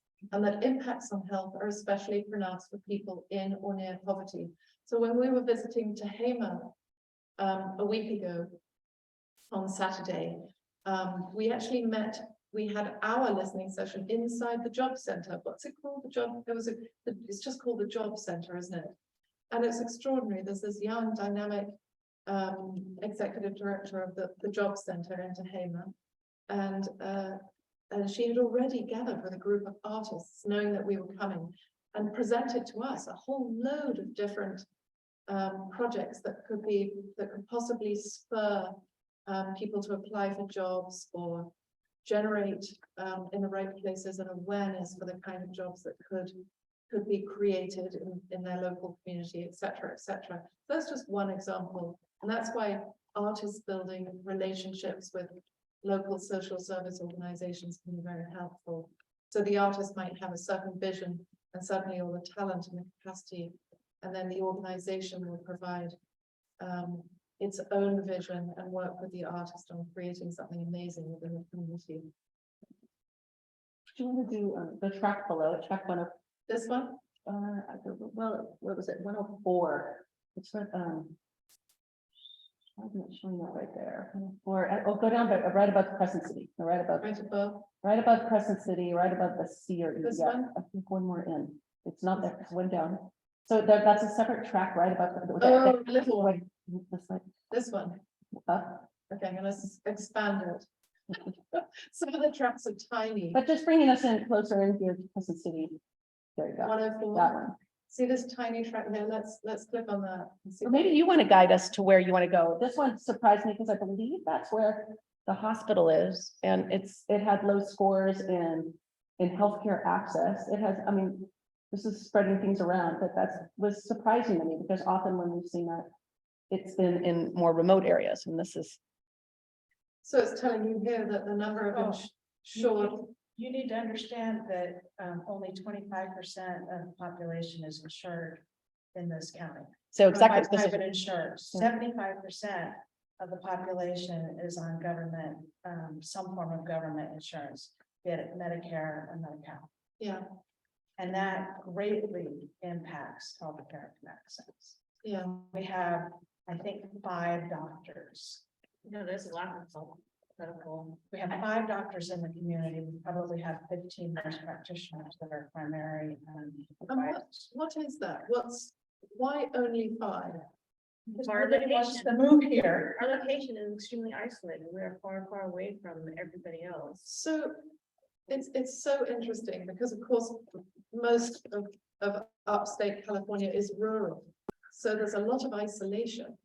on health are especially pronounced for people in or near poverty. So when we were visiting Tehama a week ago on Saturday, we had our listening session inside the job center. What's it called? It's just called the job center, isn't it? And it's extraordinary. There's this young, dynamic executive director of the job center in Tehama, and she had already gathered with a group of artists, knowing that we were coming, and presented to us a whole load of different projects that could possibly spur people to apply for jobs or generate in the right places an awareness for the kind of jobs that could be created in their local community, etc., etc. That's just one example, and that's why art is building relationships with local social service organizations can be very helpful. So the artist might have a certain vision and certainly all the talent and the capacity, and then the organization will provide its own vision and work with the artist on creating something amazing within the community. Do you want to do the track below, track 1 of This one? well, what was it, 104? It's what, I'm not showing that right there. Or go down, but right above Crescent City, right above Crescent City, right above the sea, or This yeah, one? I think one more in. It's not there, it's one down. So that's a separate track right above. Oh, little one. This one. Up. Okay, I'm gonna expand it. Some of the tracks are tiny. But just bringing us in closer in here to Crescent City. There you go. 104. That one. See this tiny track here? Let's click on that. And see Or maybe you want to guide us to where you want to go. This one surprised me because I believe that's where the hospital is, and it had low scores in in healthcare access. It has, I mean, this is spreading things around, but was surprising to me because often when we've seen that, it's been in more remote areas, and this is. So it's telling you here that the number of insured, You need to understand that only 25% of the population is insured in this county. So By exactly, this is, private insurers, 75% of the population is on government, some form of government insurance, be it Medicare or Medi-Cal. yeah, And that greatly impacts healthcare access. yeah. We have, I think, 5 doctors. No, there's a lot of medical. We have 5 doctors in the community. We probably have 15 nurse practitioners that are primary. And what is that? Why only 5? Our Nobody wants location, to move here. our location is extremely isolated. We are far, far away from everybody else. So it's so interesting because of course, most of upstate California is rural. So there's a lot of isolation.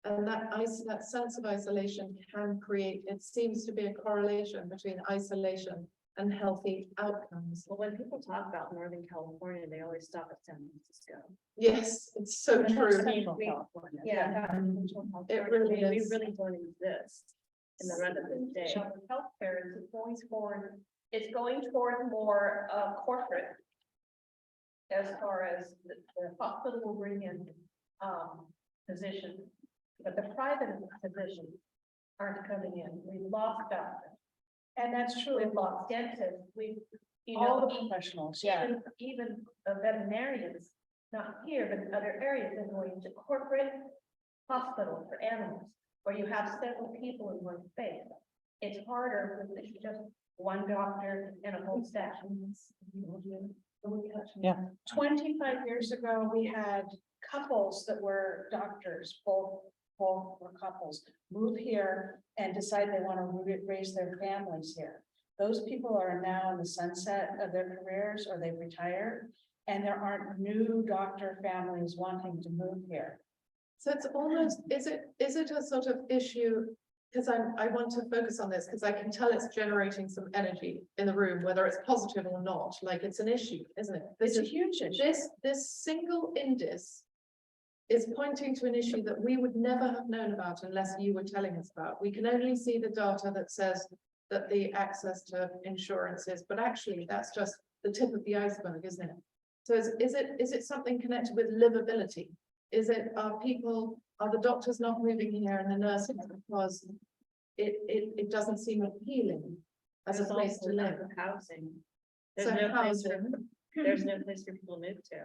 And that sense of isolation can create, it seems to be a correlation between isolation and healthy outcomes. Well, when people talk about Northern California, they always stop at San Francisco. Yes, it's so true. Central California. Yeah. It really We is. really don't exist in the rest of the day. Healthcare is going toward, it's going toward more corporate. As far as the hospital will bring in physicians, but the private physicians aren't coming in. We've lost doctors. And that's true. We've lost dentists. We've, you All know, the professionals, yeah. even veterinarians, not here, but in other areas, they're going to corporate hospitals for animals, where you have several people in one space. It's harder when it's just one doctor and a whole staff. Yeah. 25 years ago, we had couples that were doctors, both were couples, move here and decide they want to raise their families here. Those people are now in the sunset of their careers or they've retired, and there aren't new doctor families wanting to move here. So it's almost, is it a sort of issue? Because I want to focus on this because I can tell it's generating some energy in the room, whether it's positive or not. Like it's an issue, isn't it? It's a huge issue. This single indice is pointing to an issue that we would never have known about unless you were telling us about. We can only see the data that says that the access to insurance is, but actually that's just the tip of the iceberg, isn't it? So is it something connected with livability? Is it, are the doctors not moving here and the nurses because it doesn't seem appealing as a There's place also to live? lack of housing. So There's no place for people to move to.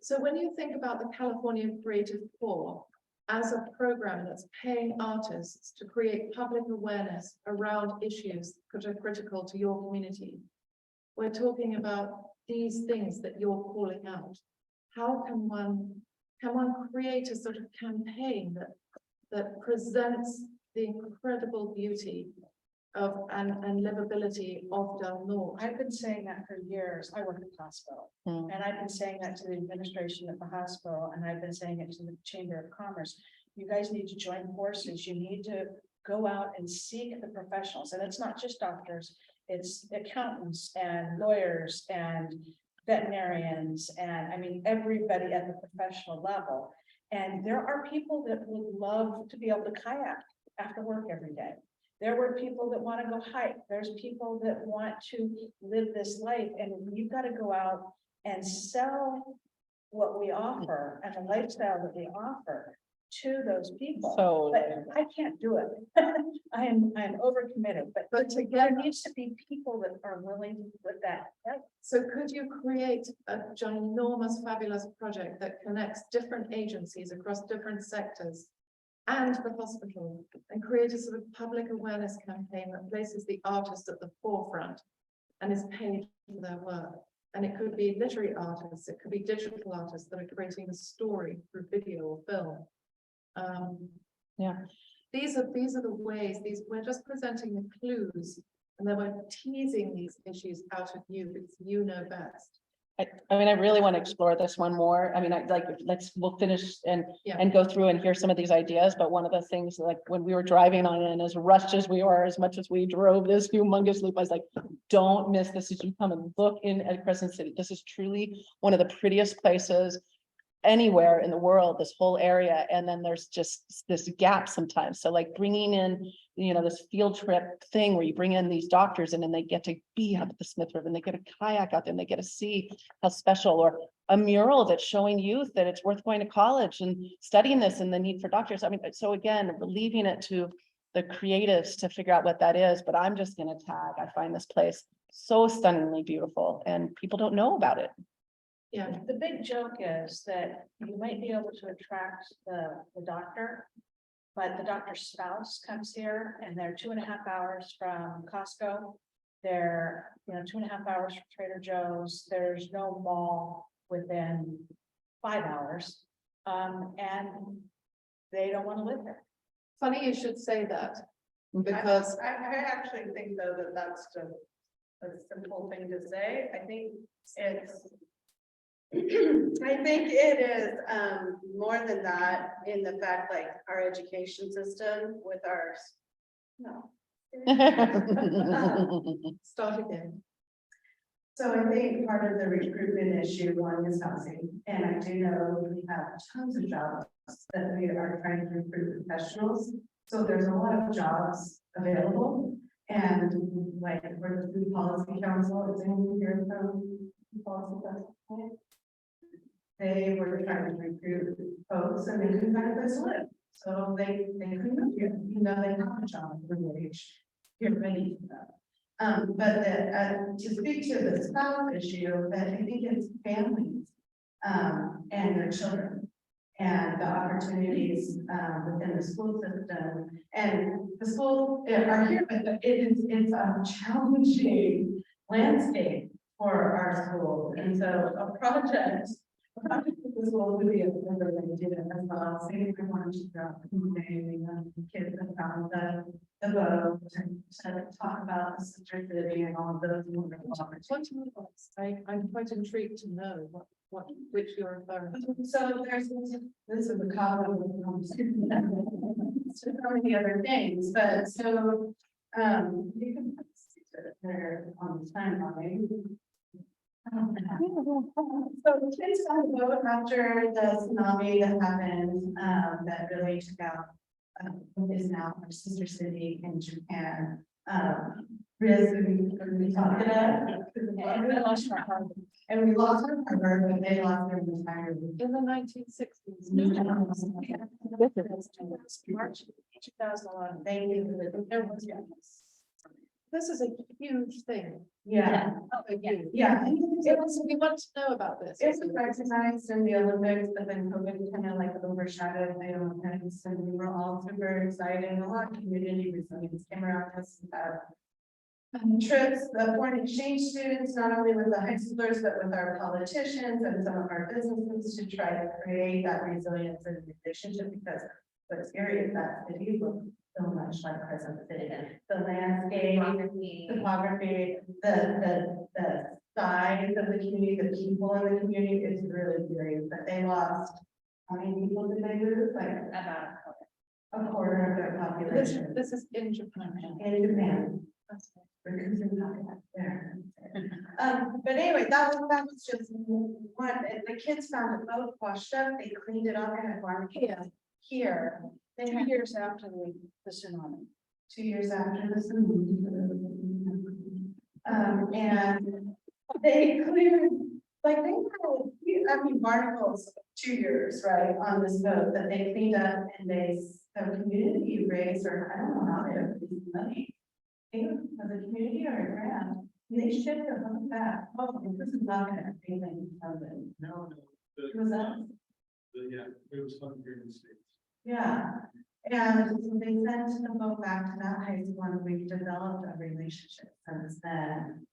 So when you think about the California Creative Corps as a program that's paying artists to create public awareness around issues that are critical to your community, we're talking about these things that you're calling out. How can one create a sort of campaign that presents the incredible beauty of and livability of Del Norte? I've been saying that for years. I work at the hospital. Mm. And I've been saying that to the administration at the hospital, and I've been saying it to the Chamber of Commerce. You guys need to join forces. You need to go out and seek the professionals. And it's not just doctors, it's accountants and lawyers and veterinarians, and I mean, everybody at the professional level. And there are people that would love to be able to kayak after work every day. There were people that want to go hike. There's people that want to live this life, and you've got to go out and sell what we offer and the lifestyle that we offer to those people. So, But I can't do it. I'm overcommitted, but there needs to be people that are willing to put that. So could you create a ginormous, fabulous project that connects different agencies across different sectors and the hospital, and create a sort of public awareness campaign that places the artist at the forefront and is paid for their work? And it could be literary artists, it could be digital artists that are creating a story through video or film. yeah, These are the ways, we're just presenting the clues, and then we're teasing these issues out of you because you know best. I mean, I really want to explore this one more. I mean, we'll finish Yeah. and go through and hear some of these ideas, but one of the things, like, when we were driving on it, and as rushed as we were, as much as we drove this humongous loop, I was like, don't miss this as you come and look in at Crescent City. This is truly one of the prettiest places anywhere in the world, this whole area. And then there's just this gap sometimes. So like bringing in, this field trip thing where you bring in these doctors and then they get to be up at the Smith River and they get a kayak out there and they get to see how special, or a mural that's showing youth that it's worth going to college and studying this and the need for doctors. I mean, so again, leaving it to the creatives to figure out what that is, but I'm just gonna tag, I find this place so stunningly beautiful and people don't know about it. Yeah, The big joke is that you might be able to attract the doctor, but the doctor's spouse comes here and they're 2.5 hours from Costco. They're, 2.5 hours from Trader Joe's. There's no mall within 5 hours. And they don't want to live there. funny you should say that, because I actually think though that that's just a simple thing to say. I think it is more than that, in the fact, like, our education system with our, no. start again. So I think part of the recruitment issue, one, is housing, and I do know we have tons of jobs that we are trying to recruit professionals. So there's a lot of jobs available, and like for the food policy council, is anyone here from the policy council? They were trying to recruit folks and they couldn't find a place to live. So they couldn't move here, even though they have a job for wage. You're ready for that. But to speak to the spouse issue, that I think it's families and their children and the opportunities within the school system. And the schools are here, but it's a challenging landscape for our schools. And so a project this will be a better idea as well. Say if we wanted to go, maybe kids have found the boat to talk about the sister city and all of those wonderful opportunities. I'm quite intrigued to know which you're referring to. So there's, this is a column of so many other things, but so you can see it there on the timeline. So the kids got a vote after the tsunami that happened, that really took out what is now our sister city in Japan. Riz, we talked about, and we lost our harbor, but they lost their entire. In the 1960s. March 2011. They knew that there was. This is a huge thing. Yeah, Yeah. We want to know about this. it was recognized in the Olympics, but then COVID kind of like overshadowed the Olympics, and we were all super excited. A lot of community resilience came around us about trips, the foreign exchange students, not only with the high schoolers, but with our politicians and some of our businesses to try to create that resilience and relationship, because what's scary is that city looks so much like Crescent City. The landscape, topography, the size of the community, the people in the community is really serious, but they lost, how many people did they lose? Like about a quarter of their population. This is in Japan. In Japan. There. But anyway, that was just one, and the kids found a boat washed up, they cleaned it up and a barbecue here. They 2 had years after the tsunami. 2 years after the tsunami. And they cleared, like they had, barnacles 2 years, right, on this boat that they cleaned up, and the community raised, or I don't know how they raised money. As a community or a grant, they shipped a boat back. Oh, this is not gonna be anything funded. No. It was us. Yeah, it was fun here in the States. Yeah, and so they sent the boat back to that high school, and we've developed a relationship since then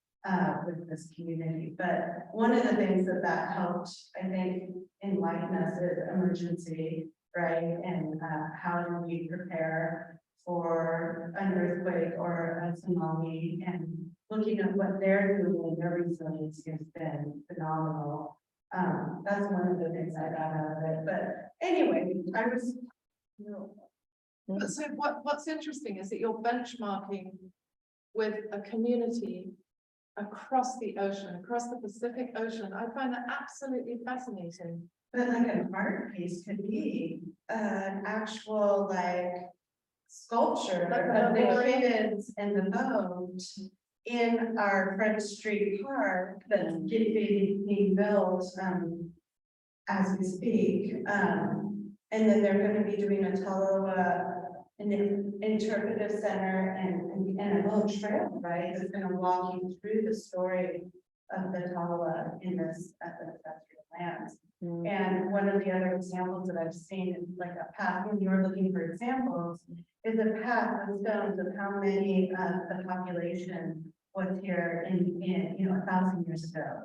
with this community. But one of the things that helped, I think, enlighten us is emergency, right? And how do we prepare for an earthquake or a tsunami, and look looking at what they're doing, their resilience has been phenomenal. That's one of the things I got out of it, but anyway, I was. But so what's interesting is that you're benchmarking with a community across the ocean, across the Pacific Ocean. I find that absolutely fascinating. But like an art piece could be an actual like sculpture Like a of the memorial? kids and the boat in our Front Street Park that's being built as we speak. And then they're going to be doing a an interpretive center and a little trail, right? That's going to walk you through the story of the Tala in this at the ancestral lands. And one of the other examples that I've seen is like a path, when you were looking for examples, is a path of stones of how many of the population was here in 1,000 years ago.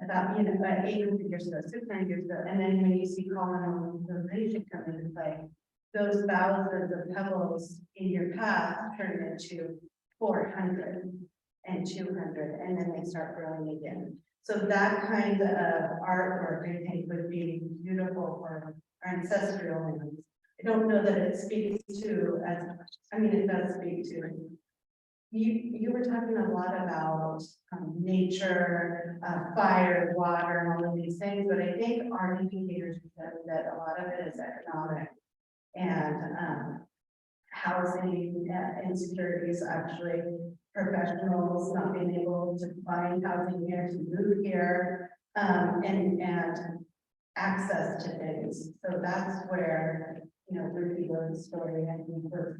About 800 years ago, 600 years ago, and then when you see colonization come into play, those thousands of pebbles in your path turn into 400 and 200, and then they start growing again. So that kind of artwork, I think, would be beautiful for our ancestral lands. I don't know that it speaks to as much. I mean, it does speak to. You were talking a lot about nature, fire, water, and all of these things, but I think our indicators show that a lot of it is economic and housing insecurities, actually professionals not being able to find housing here, to move here, and access to things. So that's where, Ruby Road's story, I think, was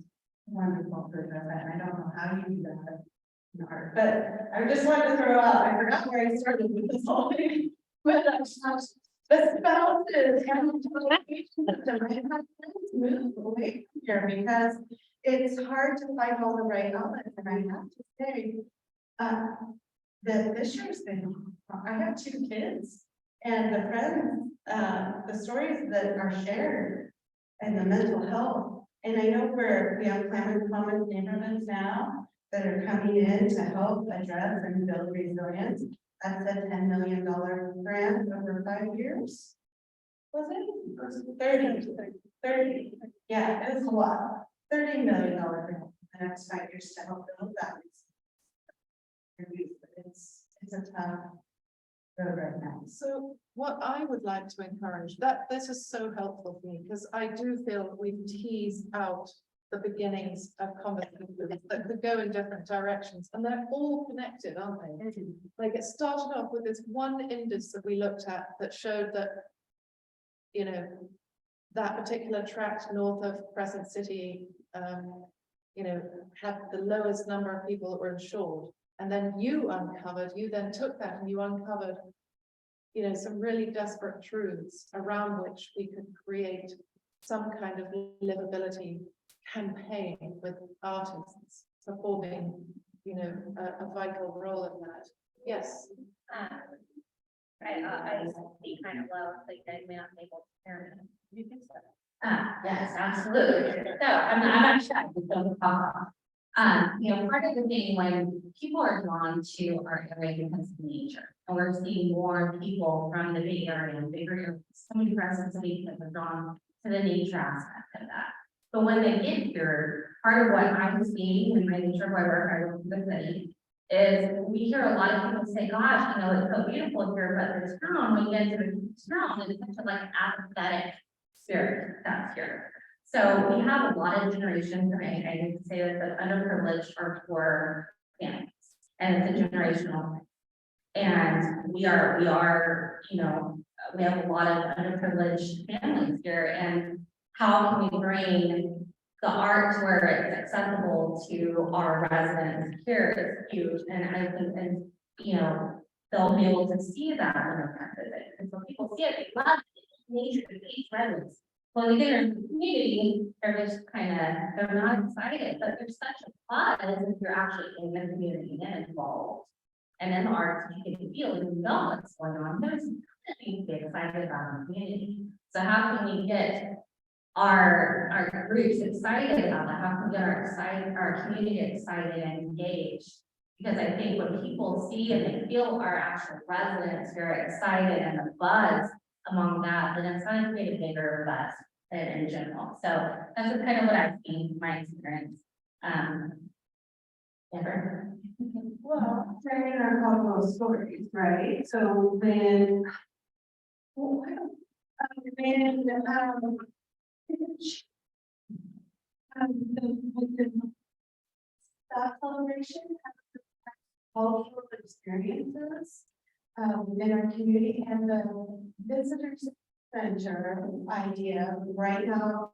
wonderful for that. And I don't know how you do that in art, but I just wanted to throw out, I forgot where I started with this whole thing, but the spouses move away from here because it's hard to find all the right outlets. And I have to say, that this year's been, I have 2 kids, and the friends, the stories that are shared and the mental health. And I know we have Climate Commons neighborhoods now that are coming in to help address and build resilience. That's a $10 million grant over 5 years. Was it? 30. Yeah, it was a lot. $30 million grant the next 5 years to help build that. It's a tough road right now. So what I would like to encourage, that this is so helpful for me, because I do feel that we've teased out the beginnings of conversations that could go in different directions, and they're all connected, aren't they? Like it started off with this one index that we looked at that showed that, that particular tract north of Crescent City, had the lowest number of people that were insured. And then you then took that and you uncovered, some really desperate truths around which we could create some kind of livability campaign with artists performing, a vital role in that. Yes. I speak kind of low, so you guys may not be able to hear me. You think so? Yes, absolutely. So I'm not shy, just don't talk off. Part of the thing when people are drawn to our area because of nature, and we're seeing more people from the Bay Area and bigger areas, so many Crescent City that are drawn to the nature aspect of that. But when they get here, part of what I'm seeing in my nature work, I work in the city, is we hear a lot of people say, gosh, it's so beautiful here, but the town, when you get to the town, it's such a apathetic spirit that's here. So we have a lot of generations, and I need to say that the underprivileged are poor families, and it's a generational thing. And we have a lot of underprivileged families here, and how can we bring the art to where it's accessible to our residents here is huge. And I think, they'll be able to see that when they visit. And so people see it, they love it, nature, the residents. When they get into the community, they're just they're not excited, but there's such a buzz if you're actually in the community and involved. And in the arts, you can feel and know what's going on. There's nothing to be excited about in the community. So how can we get our groups excited about that? How can we get our community excited and engaged Because I think when people see and they feel our actual residents very excited and the buzz among that, then it's going to create a bigger buzz in general. So that's just kind of what I've seen from my experience. Ever. Well, sharing our cultural stories, right? So then. Well, the staff celebration, cultural experiences within our community, and the visitors center idea right now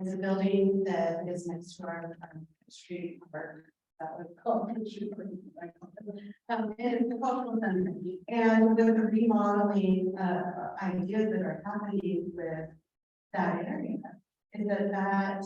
is a building that is next to our street park. That would call it street park. And the cultural center, and with the remodeling ideas that are happening with that area, is that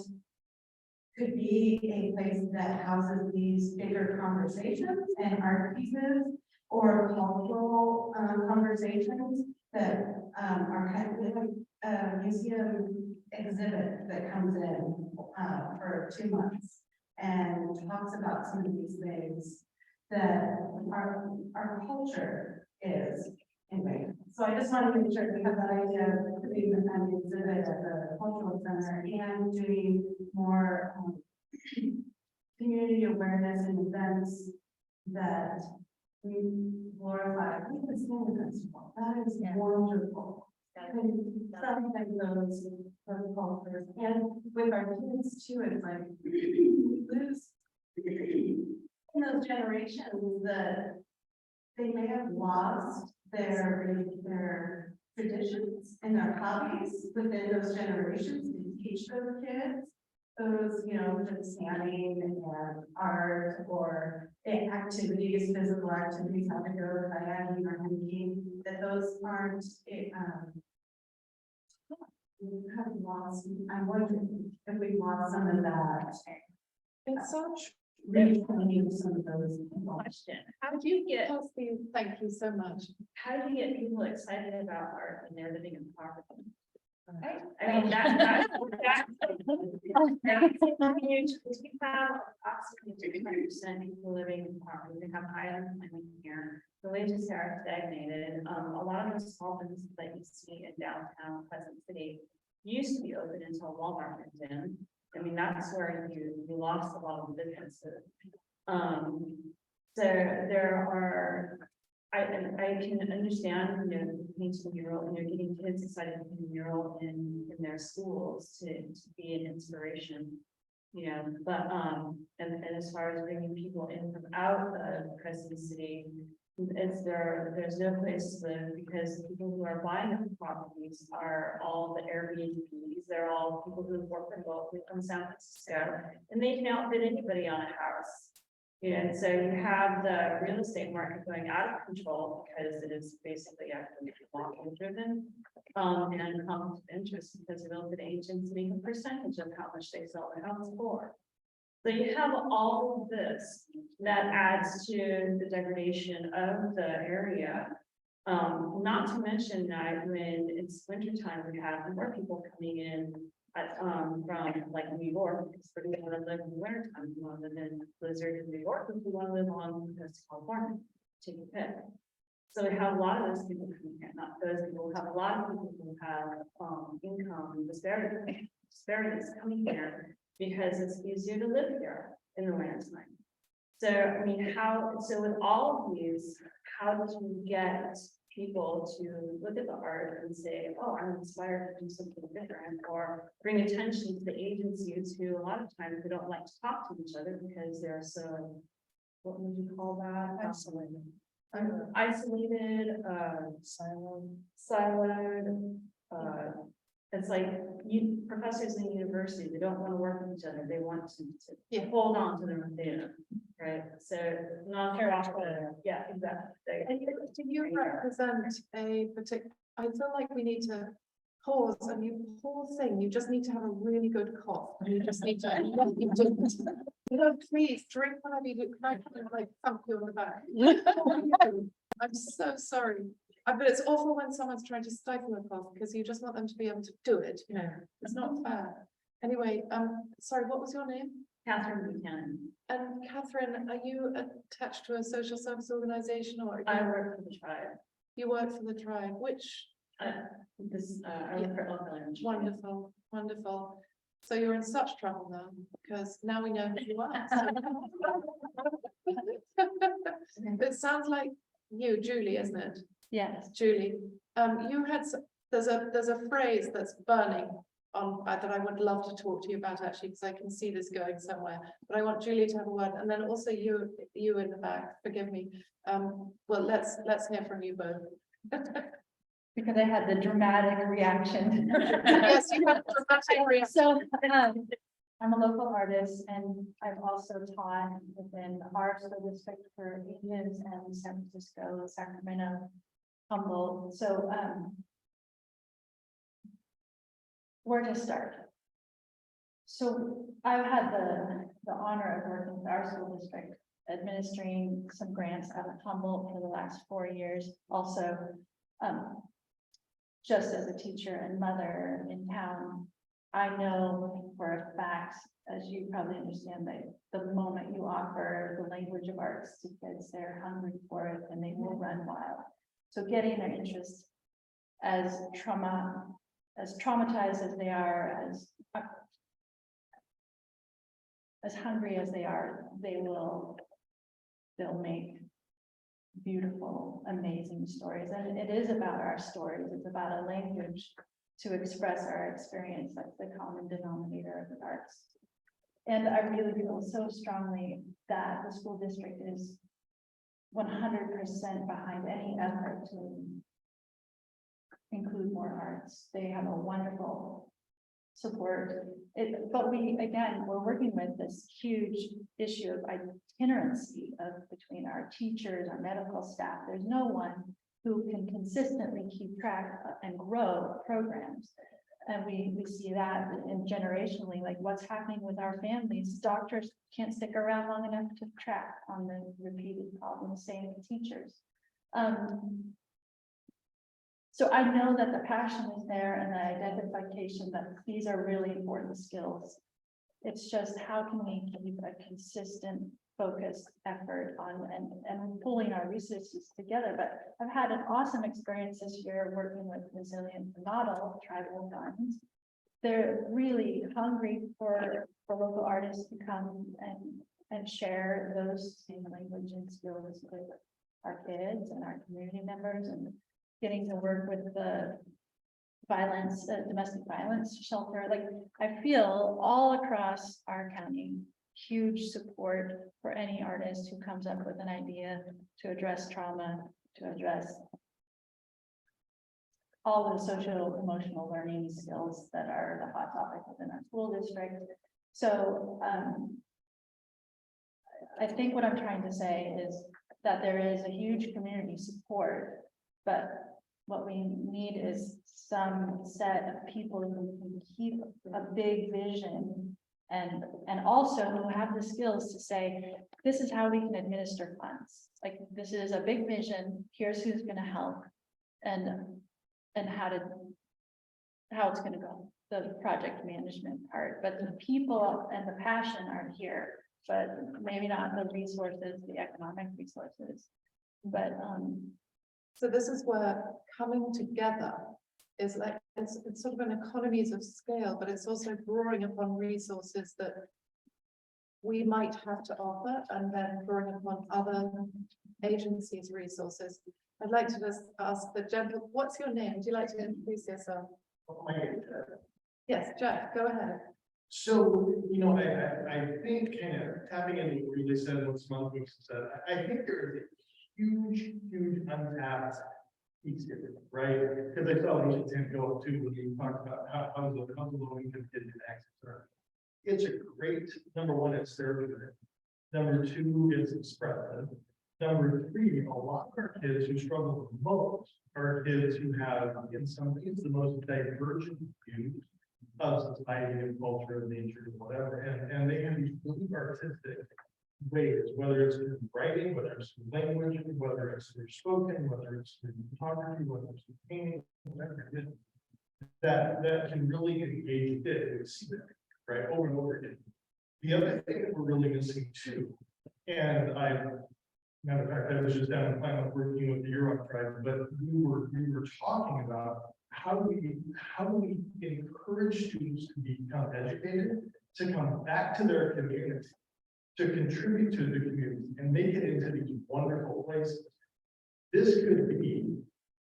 could be a place that houses these bigger conversations and art pieces or cultural conversations that are kind of like a museum exhibit that comes in for 2 months and talks about some of these things that our culture is. Anyway, so I just wanted to make sure we have that idea of putting an exhibit at the cultural center and doing more community awareness and events that we glorify. I think it's festival. That is wonderful. And something those cultures, and with our kids too, it's like we lose in those generations that they may have lost their traditions and their hobbies within those generations to teach those kids those, you know, just standing and art or activities, physical activities, how to go kayaking or hiking, that those aren't, we have lost, I'm wondering if we lost some of that. It's such. Reclaiming some of those. Question, how do you get, Thank you so much. how do you get people excited about art when they're living in poverty? I mean, that's huge, because we have approximately 25% people living in poverty, we have high unemployment here. The wages are stagnated, a lot of the small businesses that you see in downtown Crescent City used to be open until Walmart went in. I mean, that's where you lost a lot of the businesses. So there are, I can understand, you know, painting a mural, and you're getting kids excited to paint a mural in their schools to be an inspiration, you know, but, and as far as bringing people in from out of Crescent City, there's no place to live, because the people who are buying the properties are all the Airbnbs, they're all people who work remotely from San Francisco, and they can outfit anybody on a house. You know, and so you have the real estate market going out of control because it is basically actually market driven. And conflict of interest, because real estate agents make a percentage of how much they sell the house for. So you have all of this that adds to the degradation of the area. Not to mention that when it's wintertime, we have more people coming in from like New York, because we want to live in the wintertime, we want to live in blizzard in New York, if we want to live on the coast of California, take a pick. So we have a lot of those people coming here, not those people, we have a lot of people who have income disparities coming here because it's easier to live here in the wintertime. So I mean, so with all of these, how do you get people to look at the art and say, oh, I'm inspired to do something different, or bring attention to the agencies who a lot of times they don't like to talk to each other because they're so, what would you call that? Isolated, siloed, it's like professors in university, they don't want to work with each other, they want to hold on to their data, right? So yeah, exactly. And do you represent a particular, I feel like we need to pause, and you just need to have a really good cough. You just need to, please drink whatever you do. Can I kind of like thump you on the back? I'm so sorry. But it's awful when someone's trying to stifle a cough, because you just want them to be able to do it, you know, it's not fair. Anyway, sorry, what was your name? Catherine Buchanan. And Catherine, are you attached to a social service organization or? I work for the tribe. You work for the tribe, which, I work for Elk Valley Rancheria. wonderful, wonderful. So you're in such trouble now, because now we know who you are. It sounds like you, Julie, isn't it? Yes. Julie, you had, there's a phrase that's burning on, that I would love to talk to you about actually, because I can see this going somewhere, but I want Julie to have a word, and then also you in the back, forgive me. Well, let's hear from you both. Because I had the dramatic reaction. Yes, you have a dramatic reaction. So, I'm a local artist and I've also taught within our school district for Indians and San Francisco, Sacramento, Humboldt. So, where to start? So I've had the honor of working with our school district, administering some grants out of Humboldt for the last 4 years. Also, just as a teacher and mother in town, I know for a fact, as you probably understand, that the moment you offer the language of arts to kids, they're hungry for it and they will run wild. So getting their interest as traumatized as they are, as hungry as they are, they'll make beautiful, amazing stories. And it is about our stories. It's about a language to express our experience. That's the common denominator of the arts. And I really feel so strongly that the school district is 100% behind any effort to include more arts. They have a wonderful support. But we're working with this huge issue of itinerancy between our teachers, our medical staff. There's no one who can consistently keep track and grow programs. And we see that in generationally, like what's happening with our families. Doctors can't stick around long enough to track on the repeated problems, same with teachers. So I know that the passion is there and the identification that these are really important skills. It's just how can we keep a consistent, focused effort on and pulling our resources together. But I've had an awesome experience this year working with Resilient Model Tribal Funds. They're really hungry for local artists to come and share those same language and skills with our kids and our community members, and getting to work with the domestic violence shelter. Like I feel all across our county, huge support for any artist who comes up with an idea to address trauma, to address all the social emotional learning skills that are the hot topic within our school district. So I think what I'm trying to say is that there is a huge community support, but what we need is some set of people who can keep a big vision and also who have the skills to say, this is how we can administer funds. Like this is a big vision, here's who's gonna help and how it's gonna go, the project management part, but the people and the passion are here, but maybe not the resources, the economic resources, but so this is where coming together is like, it's sort of an economies of scale, but it's also drawing upon resources that we might have to offer and then drawing upon other agencies' resources. I'd like to just ask the gentleman, what's your name? Would you like to introduce yourself? Yes, Jack, go ahead. So, I think kind of tapping into what you just said, what Smug said, I think there is a huge untapped piece here, right? Because I saw these ten go up too when you talked about how the low income kids can access. It's a great, number one, it's therapeutic. Number two, it's expressive. Number three, a lot of our kids who struggle the most are kids who have, in some ways, the most divergent views of society and culture and nature and whatever. And they have these really artistic ways, whether it's through writing, whether it's through language, whether it's through spoken, whether it's through photography, whether it's through painting, whatever it is, that can really engage it, right, over and over again. The other thing that we're really missing too, and matter of fact, I was just down in Plymouth working with the Europe tribe, but we were talking about how do we encourage students to become educated, to come back to their community, to contribute to the community and make it into these wonderful places. This could be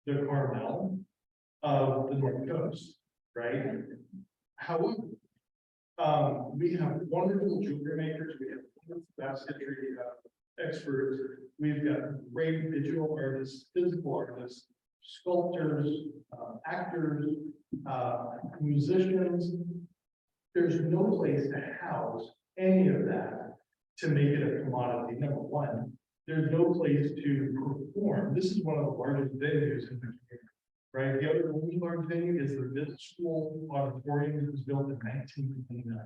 the Carmel of the North Coast, right? However, we have wonderful jewelry makers, we have wonderful basketry experts, we've got great digital artists, physical artists, sculptors, actors, musicians. There's no place to house any of that to make it a commodity. Number one, there's no place to perform. This is one of the largest venues in the community, right? The other really large venue is the business school auditorium that was built in 1929.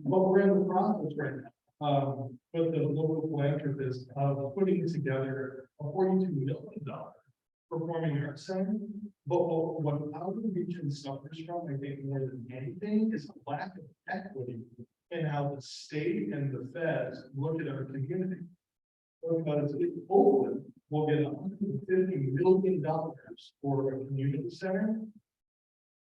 But we're in the process right now, with the local philanthropist of putting together a $42 million performing arts center. But what our region suffers from, I think, more than anything, is a lack of equity in how the state and the feds look at our community. Because if Oakland will get $150 million for a community center,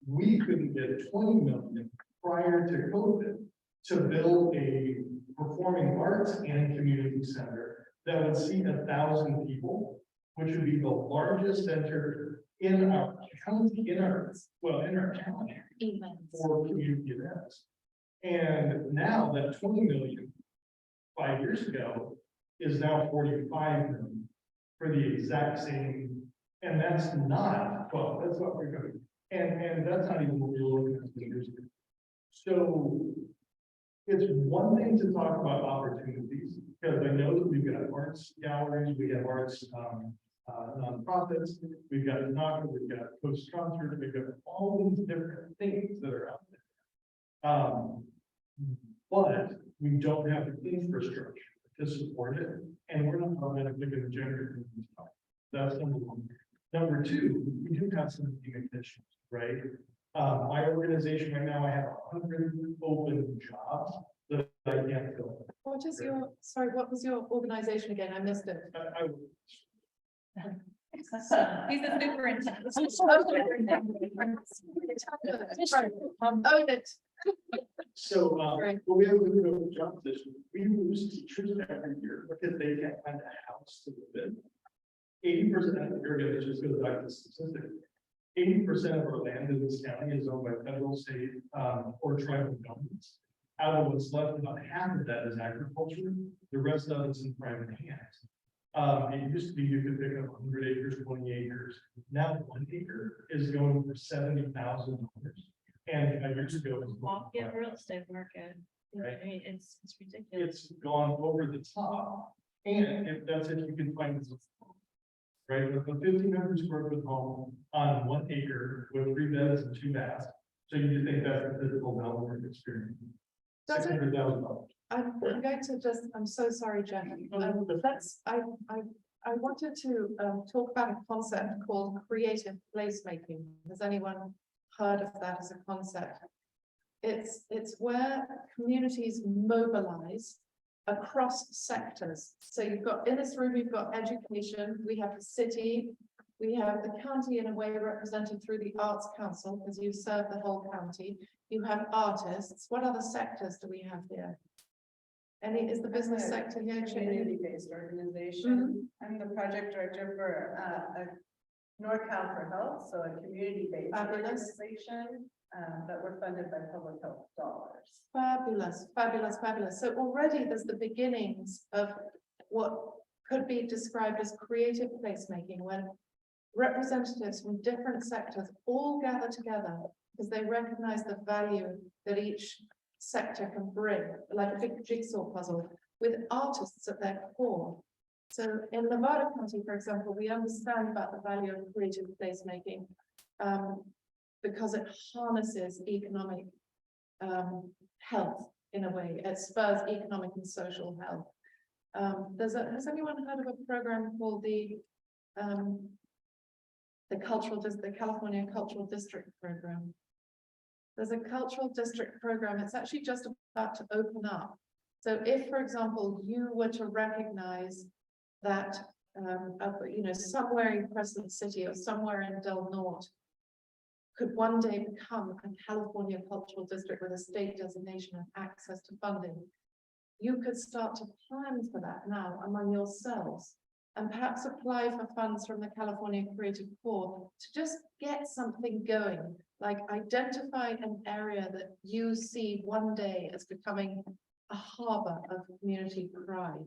we couldn't get $20 million prior to COVID to build a performing arts and community center that would seat 1,000 people, which would be the largest center in our county, in our county for community events. And now that 20 million 5 years ago is now 45 million for the exact same, and that's not, well, that's what we're going. And that's not even what we were looking at years ago. So it's one thing to talk about opportunities, because I know that we've got arts galleries, we have arts nonprofits, we've got NACA, we've got post concert, we've got all these different things that are out there. But we don't have the infrastructure to support it, and we're not automatically going to generate it. That's number one. Number two, we do have some limitations, right? My organization right now, I have 100 open jobs that I can't fill. What is your, sorry, what was your organization again? I missed it. He's the superintendent. Own it. So, when we have a limited open job position, we lose teachers every year because they can't find a house to live in. 80% of the just goes back to the statistic. 80% of our land in this county is owned by federal, state, or tribal governments. Out of what's left, about half of that is agriculture. The rest of it's in private hands. It used to be you could pick up 100 acres, 20 acres. Now 1 acre is going for $70,000. And 5 years ago, it was Get real estate market. Right. I mean, it's ridiculous. it's gone over the top. And if that's if you can find this, right, with a 1,500 square foot home on 1 acre with 3 beds and 2 baths. So you think that's the typical development experience? $600,000. I'm going to just, I'm so sorry, Jen. I wanted to talk about a concept called creative placemaking. Has anyone heard of that as a concept? It's where communities mobilize across sectors. So you've got, in this room, you've got education, we have the city, we have the county in a way represented through the Arts Council, because you serve the whole county. You have artists. What other sectors do we have here? Any, is the business sector here? Community-based organization. I'm the project director for NorCal for Health, so a community-based organization that we're funded by public health dollars. Fabulous, fabulous, fabulous. So already there's the beginnings of what could be described as creative placemaking, when representatives from different sectors all gather together because they recognize the value that each sector can bring, like a big jigsaw puzzle, with artists at their core. So in Nevada County, for example, we understand about the value of creative placemaking because it harnesses economic health in a way. It spurs economic and social health. Has anyone heard of a program called the the California Cultural District Program. There's a cultural district program. It's actually just about to open up. So if, for example, you were to recognize that, somewhere in Crescent City or somewhere in Del Norte could one day become a California cultural district with a state designation and access to funding, you could start to plan for that now among yourselves and perhaps apply for funds from the California Creative Corps to just get something going, like identify an area that you see one day as becoming a harbor of community pride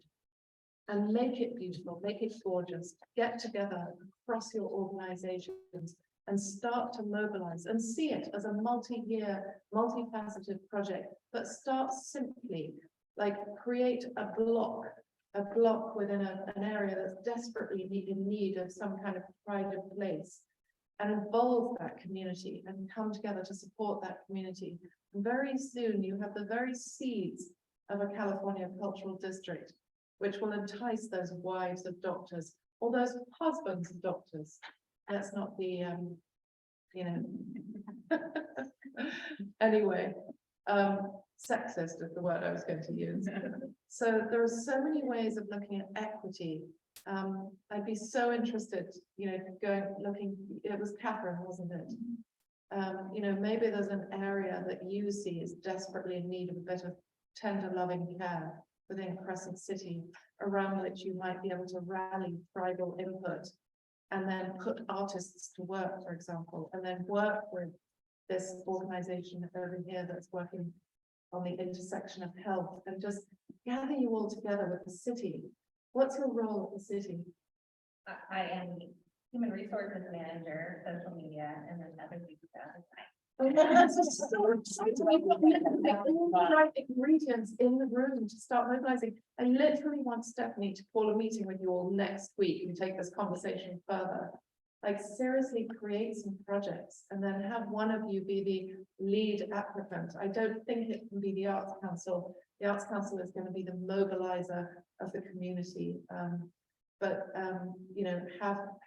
and make it beautiful, make it gorgeous, get together across your organizations and start to mobilize and see it as a multi-year, multifaceted project, but start simply, like create a block within an area that's desperately in need of some kind of private place and involve that community and come together to support that community. And very soon you have the very seeds of a California cultural district, which will entice those wives of doctors or those husbands of doctors. That's not the, anyway, sexist is the word I was going to use. So there are so many ways of looking at equity. I'd be so interested, looking, it was Catherine, wasn't it? Maybe there's an area that you see is desperately in need of a bit of tender loving care within Crescent City, around which you might be able to rally tribal input and then put artists to work, for example, and then work with this organization over here that's working on the intersection of health and just gather you all together with the city. What's your role at the city? I am human resources manager, social media, and then other people. Oh, that's so exciting. The right ingredients in the room to start mobilizing. I literally want Stephanie to call a meeting with you all next week and take this conversation further. Like seriously create some projects and then have one of you be the lead applicant. I don't think it can be the Arts Council. The Arts Council is going to be the mobilizer of the community.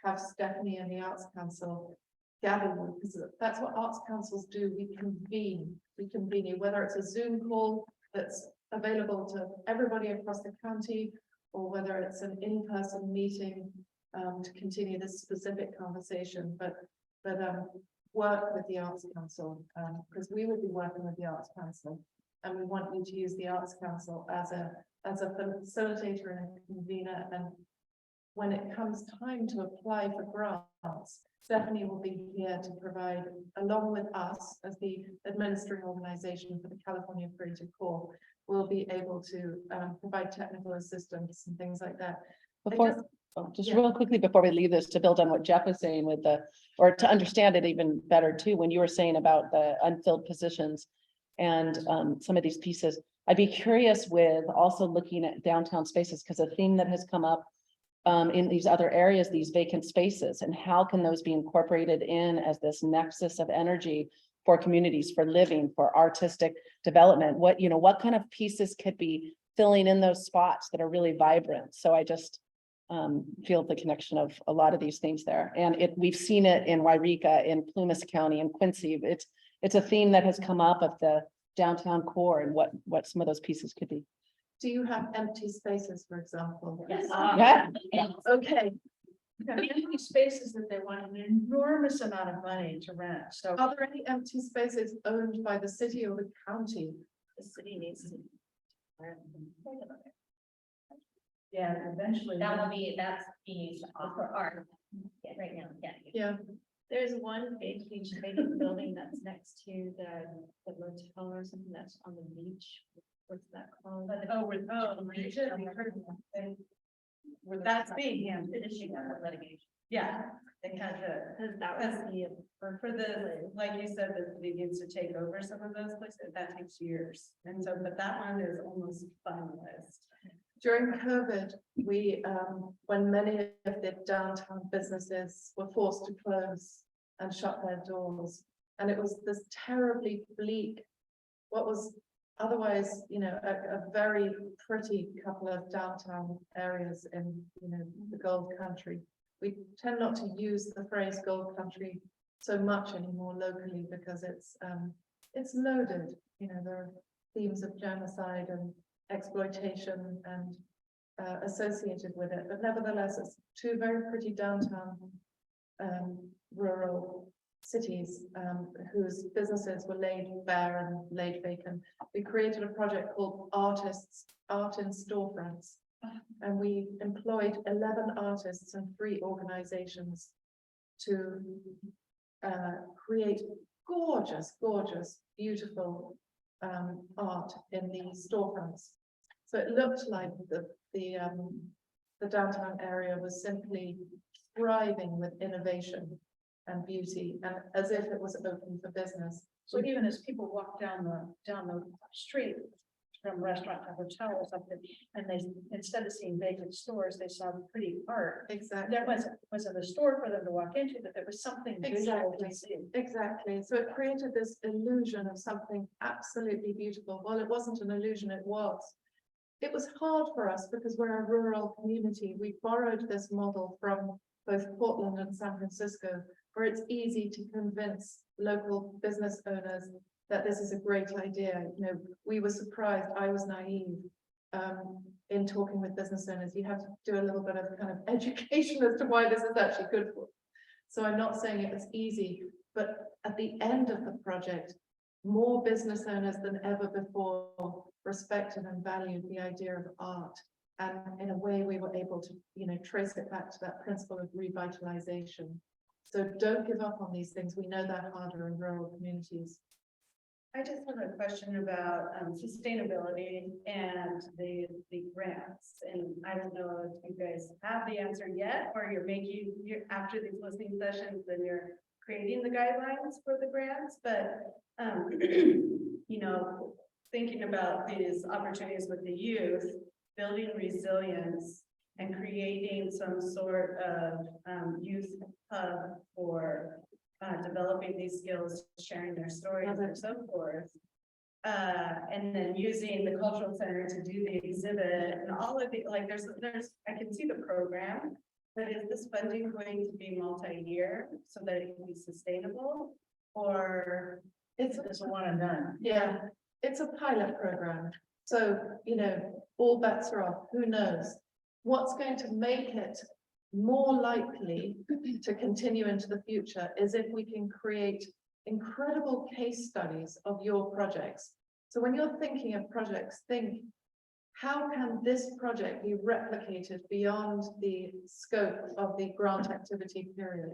Have Stephanie and the Arts Council gather them, because that's what arts councils do. We convene you, whether it's a Zoom call that's available to everybody across the county, or whether it's an in-person meeting to continue this specific conversation, but work with the Arts Council, because we will be working with the Arts Council, and we want you to use the Arts Council as a facilitator and a convener. And when it comes time to apply for grants, Stephanie will be here to provide, along with us as the administering organization for the California Creative Corps, we'll be able to provide technical assistance and things like that. Real quickly before we leave this, to build on what Jeff was saying with or to understand it even better too, when you were saying about the unfilled positions and some of these pieces, I'd be curious with also looking at downtown spaces, because a theme that has come up in these other areas, these vacant spaces, and how can those be incorporated in as this nexus of energy for communities, for living, for artistic development? What kind of pieces could be filling in those spots that are really vibrant? So I just feel the connection of a lot of these things there. And we've seen it in Wairika, in Plumas County, and Quincy. It's a theme that has come up of the downtown core and what some of those pieces could be. Do you have empty spaces, for example? Yes. Yeah. Okay. Empty spaces that they want an enormous amount of money to rent. So Are there any empty spaces owned by the city or the county? The city needs to. yeah, eventually. That's being used for art. Yeah, right now, yeah. Yeah. There's one vacant building that's next to the motel or something that's on the beach. What's that called? That's me, yeah. Finishing up litigation. Yeah, because That was the. for the, like you said, the city needs to take over some of those places, that takes years. And so, but that one is almost finalized. During COVID, we, when many of the downtown businesses were forced to close and shut their doors, and it was this terribly bleak, what was otherwise, a very pretty couple of downtown areas in, the Gold Country. we tend not to use the phrase gold country so much anymore locally because it's loaded, you know, there are themes of genocide and exploitation and associated with it, but nevertheless, it's two very pretty downtown rural cities whose businesses were laid bare and laid vacant. We created a project called Art in Storefronts, and we employed 11 artists and 3 organizations to create gorgeous, beautiful art in the storefronts. So it looked like the downtown area was simply thriving with innovation and beauty, and as if it was open for business. So even as people walk down the street from restaurant to hotel or something, and they, instead of seeing vacant stores, they saw pretty art. Exactly. There wasn't a store for them to walk into, but there was something visual to see. Exactly. So it created this illusion of something absolutely beautiful. Well, it wasn't an illusion, it was. It was hard for us because we're a rural community. We borrowed this model from both Portland and San Francisco, where it's easy to convince local business owners that this is a great idea. You know, we were surprised, I was naive in talking with business owners. You have to do a little bit of kind of education as to why this is actually good for. So I'm not saying it was easy, but at the end of the project, more business owners than ever before respected and valued the idea of art. And in a way, we were able to, you know, trace it back to that principle of revitalization. So don't give up on these things. We know they're harder in rural communities. I just have a question about sustainability and the grants. And I don't know if you guys have the answer yet, or you're after these listening sessions, then you're creating the guidelines for the grants. But you know, thinking about these opportunities with the youth, building resilience and creating some sort of youth hub for developing these skills, sharing their stories and so forth. And then using the cultural center to do the exhibit and all of the, like, there's, I can see the program, but is this funding going to be multi-year so that it can be sustainable? Or It's a one and done. Yeah, it's a pilot program. So, you know, all bets are off. Who knows? What's going to make it more likely to continue into the future is if we can create incredible case studies of your projects. So when you're thinking of projects, think, how can this project be replicated beyond the scope of the grant activity period?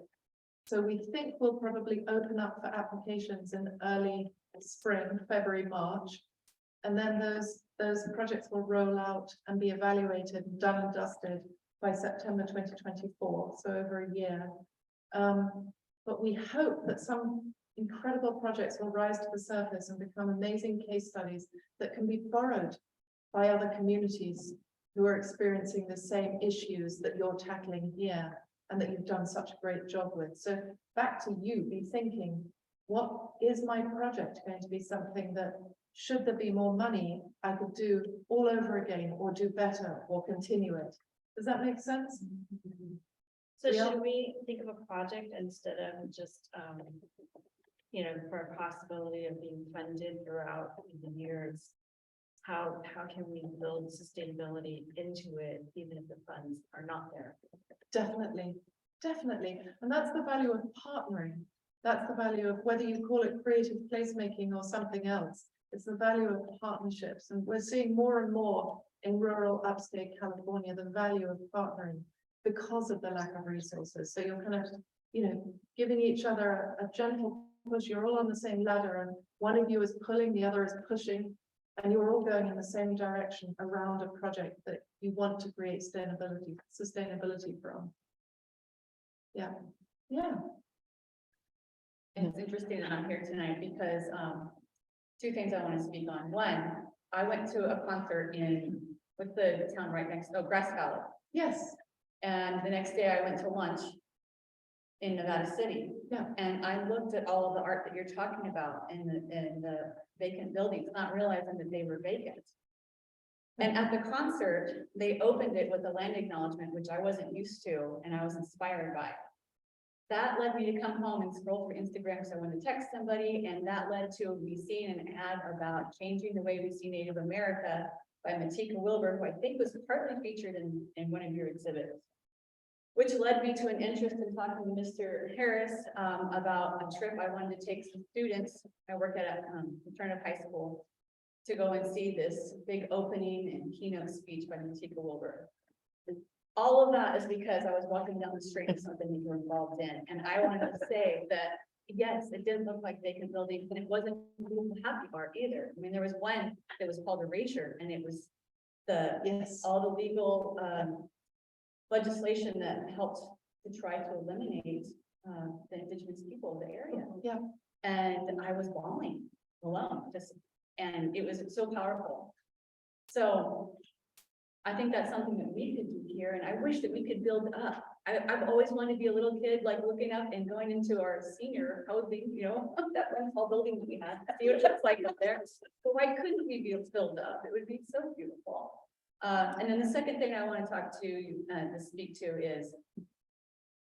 So we think we'll probably open up for applications in early spring, February, March. And then those projects will roll out and be evaluated, done and dusted by September 2024, so over a year. But we hope that some incredible projects will rise to the surface and become amazing case studies that can be borrowed by other communities who are experiencing the same issues that you're tackling here and that you've done such a great job with. So back to you, be thinking, what is my project going to be something that, should there be more money, I could do all over again or do better or continue it? Does that make sense? So Yeah. should we think of a project instead of just, you know, for a possibility of being funded throughout the years? How can we build sustainability into it, even if the funds are not there? Definitely, definitely. And that's the value of partnering. That's the value of whether you call it creative placemaking or something else. It's the value of partnerships. And we're seeing more and more in rural upstate California, the value of partnering because of the lack of resources. So you're kind of, you know, giving each other a gentle push. You're all on the same ladder and one of you is pulling, the other is pushing, and you're all going in the same direction around a project that you want to create sustainability from. Yeah. Yeah. And it's interesting that I'm here tonight because two things I want to speak on. One, I went to a concert with the town right next, Grass Valley. Yes. And the next day I went to lunch in Nevada City. Yeah. And I looked at all of the art that you're talking about in the vacant buildings, not realizing that they were vacant. And at the concert, they opened it with a land acknowledgement, which I wasn't used to, and I was inspired by. That led me to come home and scroll through Instagram, so I wanted to text somebody, and that led to me seeing an ad about changing the way we see Native America by Matika Wilbur, who I think was partly featured in one of your exhibits. Which led me to an interest in talking to Mr. Harris about a trip I wanted to take some students. I work at a alternative high school to go and see this big opening and keynote speech by Matika Wilbur. All of that is because I was walking down the street with something you were involved in, and I wanted to say that, yes, it didn't look like vacant buildings, and it wasn't happy art either. I mean, there was one that was called erasure, and it was all the legal legislation that helped to try to eliminate the indigenous people of the area. Yeah. And I was bawling alone, and it was so powerful. So I think that's something that we could do here, and I wish that we could build up. I've always wanted to be a little kid, like looking up and going into our senior housing, you know, that one small building that we had, see what it's like up there. But why couldn't we be filled up? It would be so beautiful. And then the second thing I want to talk to you, to speak to is,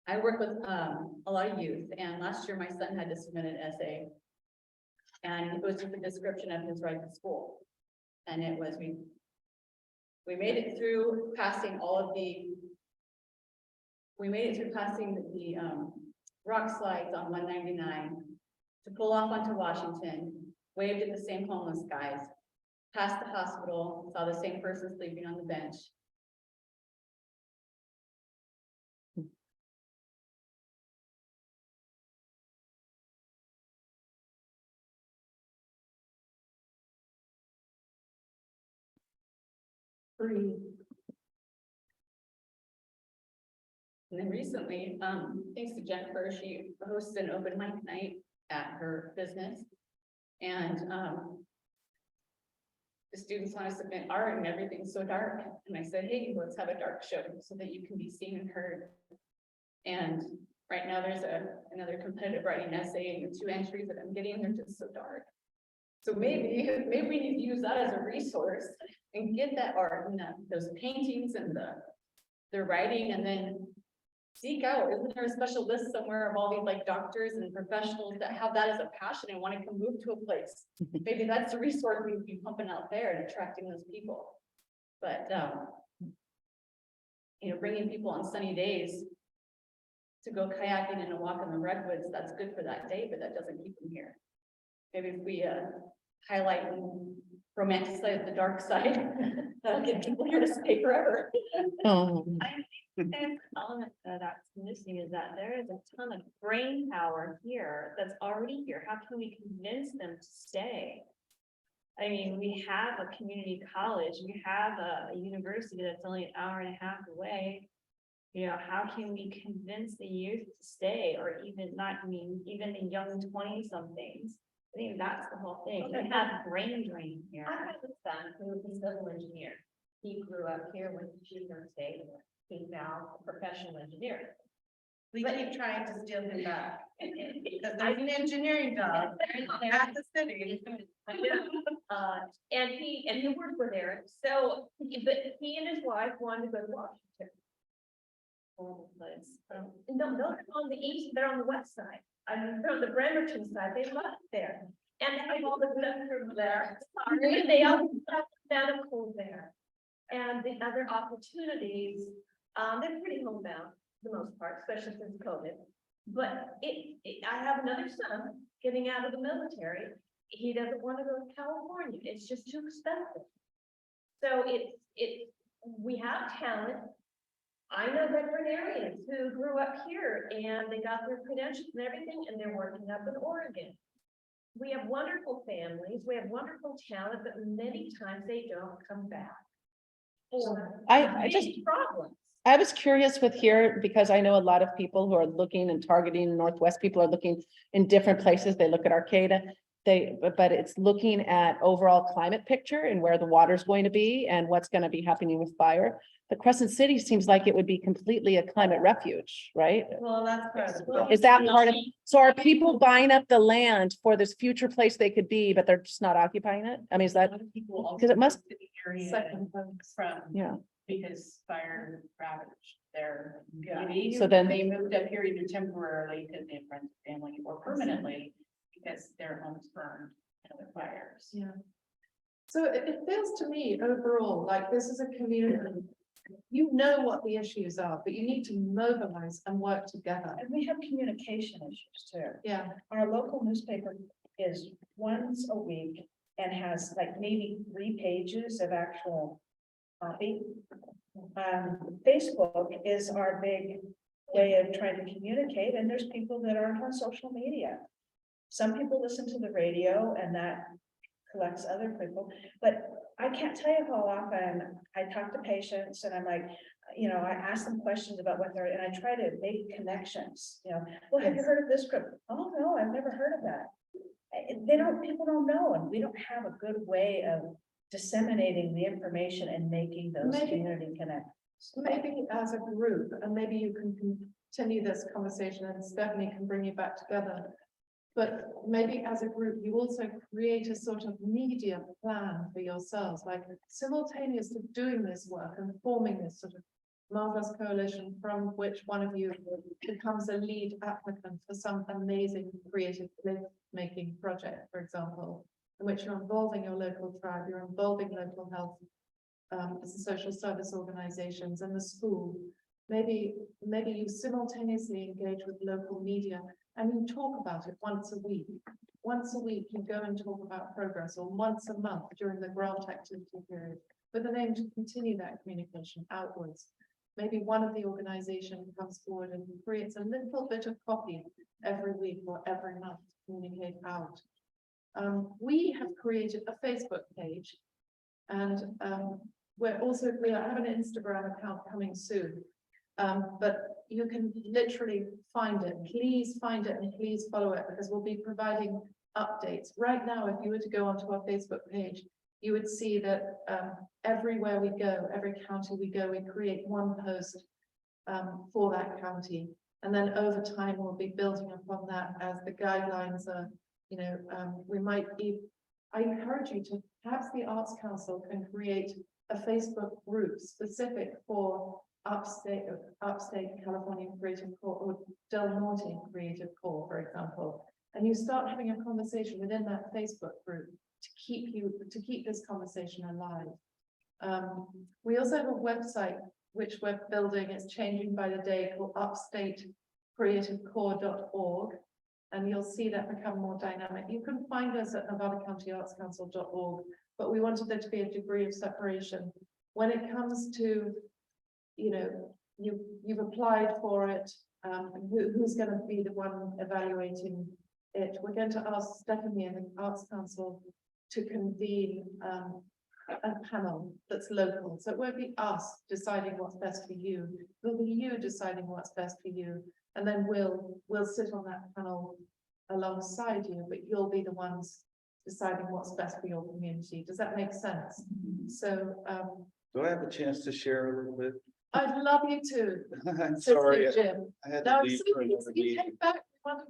I work with a lot of youth, and last year my son had to submit an essay, and it was just a description of his ride to school, and it was we made it through passing all of the. We made it through passing the rock slides on 199 to pull off onto Washington, waved at the same homeless guys. Past the hospital, saw the same person sleeping on the bench. Breathe. And then recently, thanks to Jennifer, she hosts an open mic night at her business. And the students want to submit art and everything's so dark. And I said, hey, let's have a dark show so that you can be seen and heard. And right now there's another competitive writing essay, and the 2 entries that I'm getting, they're just so dark. So maybe we need to use that as a resource and get that art and those paintings and the writing, and then seek out, isn't there a special list somewhere of all these like doctors and professionals that have that as a passion and want to come move to a place? Maybe that's a resource we would be pumping out there and attracting those people. But, you know, bringing people on sunny days to go kayaking and a walk in the redwoods, that's good for that day, but that doesn't keep them here. Maybe if we highlight and romanticize the dark side, that'll get people here to stay forever. I think the element that's missing is that there is a ton of brain power here that's already here. How can we convince them to stay? I mean, we have a community college, we have a university that's only an hour and a half away. You know, how can we convince the youth to stay, or even not, I mean, even the young 20-somethings? I think that's the whole thing. We have brain drain here. I have a son who is a civil engineer. He grew up here with Cheatham State. He's now a professional engineer. We keep trying to steal him back. Because there's an engineering job at the city. And he worked with Eric. So, but he and his wife wanted to go to Washington. No, they're on the east, they're on the west side. I mean, from the Bremerton side, they left there. And they have all the veterans there. And they also have medical there. And the other opportunities, they're pretty homebound for the most part, especially since COVID. But I have another son getting out of the military. He doesn't want to go to California. It's just too expensive. So we have talent. I know veterinarians who grew up here and they got their credentials and everything, and they're working up in Oregon. We have wonderful families, we have wonderful talent, but many times they don't come back. I was curious with here, because I know a lot of people who are looking and targeting Northwest, people are looking in different places. They look at Arcata, but it's looking at overall climate picture and where the water's going to be and what's going to be happening with fire. But Crescent City seems like it would be completely a climate refuge, right? Well, that's part. Is that part of, so are people buying up the land for this future place they could be, but they're just not occupying it? I mean, is that, because it must, period Second homes. from. Yeah. Because fire ravaged their So community. then- They moved up here either temporarily because they have friends and family or permanently because their homes burned in the fires. Yeah. So it feels to me overall like this is a community. You know what the issues are, but you need to mobilize and work together. And we have communication issues too. Yeah, Our local newspaper is once a week and has like maybe 3 pages of actual copy. Facebook is our big way of trying to communicate, and there's people that aren't on social media. Some people listen to the radio and that collects other people, but I can't tell you how often I talk to patients and I'm like, you know, I ask them questions about what they're, and I try to make connections, you know, well, have you heard of this group? Oh, no, I've never heard of that. People don't know, and we don't have a good way of disseminating the information and making those Maybe- community connections. maybe as a group, and maybe you can continue this conversation and Stephanie can bring you back together. But maybe as a group, you also create a sort of media plan for yourselves, like simultaneous to doing this work and forming this sort of marvelous coalition from which one of you becomes a lead applicant for some amazing creative making project, for example, in which you're involving your local tribe, you're involving local health, social service organizations and the school. Maybe you simultaneously engage with local media and you talk about it once a week. Once a week, you go and talk about progress, or once a month during the grant activity period, with an aim to continue that communication outwards. Maybe one of the organization comes forward and creates a little bit of copy every week or every month to communicate out. We have created a Facebook page, and we have an Instagram account coming soon. But you can literally find it. Please find it and please follow it, because we'll be providing updates. Right now, if you were to go onto our Facebook page, you would see that everywhere we go, every county we go, we create one post for that county. And then over time, we'll be building upon that as the guidelines are, you know, I encourage you to, perhaps the Arts Council can create a Facebook group specific for Upstate California Creative Corps or Del Norte Creative Corps, for example, and you start having a conversation within that Facebook group to keep this conversation alive. We also have a website which we're building. It's changing by the day, called upstatecreativecorps.org, and you'll see that become more dynamic. You can find us at nevadacountyartscouncil.org, but we wanted there to be a degree of separation when it comes to, you know, you've applied for it. Who's going to be the one evaluating it? We're going to ask Stephanie and the Arts Council to convene a panel that's local. So it won't be us deciding what's best for you. It'll be you deciding what's best for you. And then we'll sit on that panel alongside you, but you'll be the ones deciding what's best for your community. Does that make sense? So do I have a chance to share a little bit? I'd love you to. I'm Sister sorry, Jim. I had No, to leave for another you meeting. came back. We wondered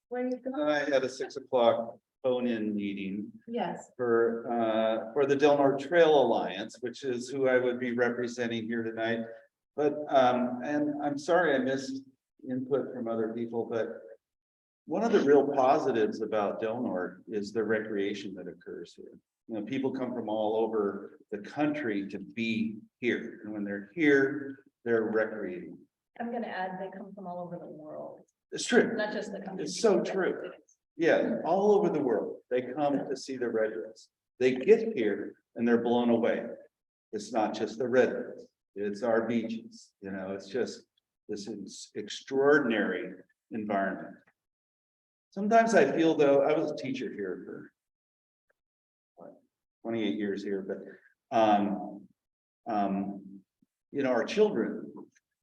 where you go. I had a 6 o'clock phone-in meeting Yes. for the Del Norte Trail Alliance, which is who I would be representing here tonight. But and I'm sorry I missed input from other people, but one of the real positives about Del Norte is the recreation that occurs here. You know, people come from all over the country to be here, and when they're here, they're recreating. I'm gonna add, they come from all over the world, It's true. not just the country. It's so true. Yeah, all over the world, they come to see the redwoods. They get here and they're blown away. It's not just the redwoods, it's our beaches, you know, it's just this is extraordinary environment. Sometimes I feel, though, I was a teacher here for what, 28 years here, but you know, our children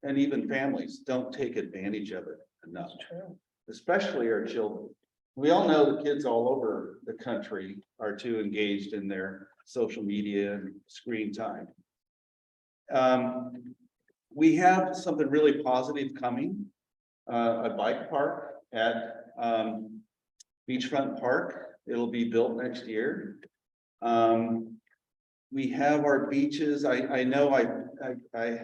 and even families don't take advantage of it enough. Especially our children. We all know the kids all over the country are too engaged in their social media and screen time. We have something really positive coming, a bike park at Beachfront Park. It'll be built next year. we have our beaches. I know I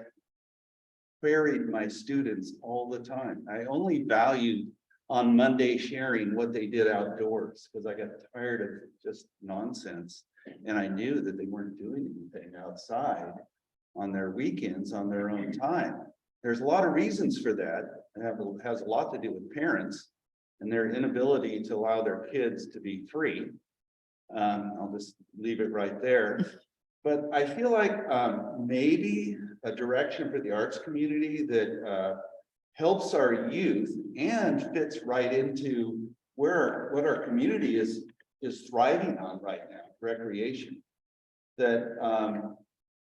buried my students all the time. I only valued on Monday sharing what they did outdoors because I got tired of just nonsense. And I knew that they weren't doing anything outside on their weekends on their own time. There's a lot of reasons for that. It has a lot to do with parents and their inability to allow their kids to be free. I'll just leave it right there. But I feel like maybe a direction for the arts community that helps our youth and fits right into what our community is thriving on right now, recreation. That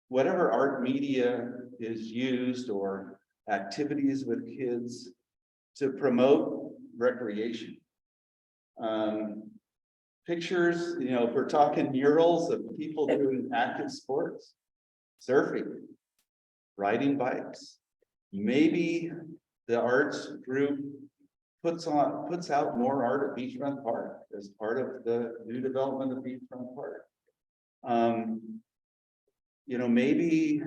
whatever art media is used or activities with kids to promote recreation. Pictures, you know, if we're talking murals of people doing active sports, surfing, riding bikes. Maybe the arts group puts out more art at Beachfront Park as part of the new development of Beachfront Park. You know, maybe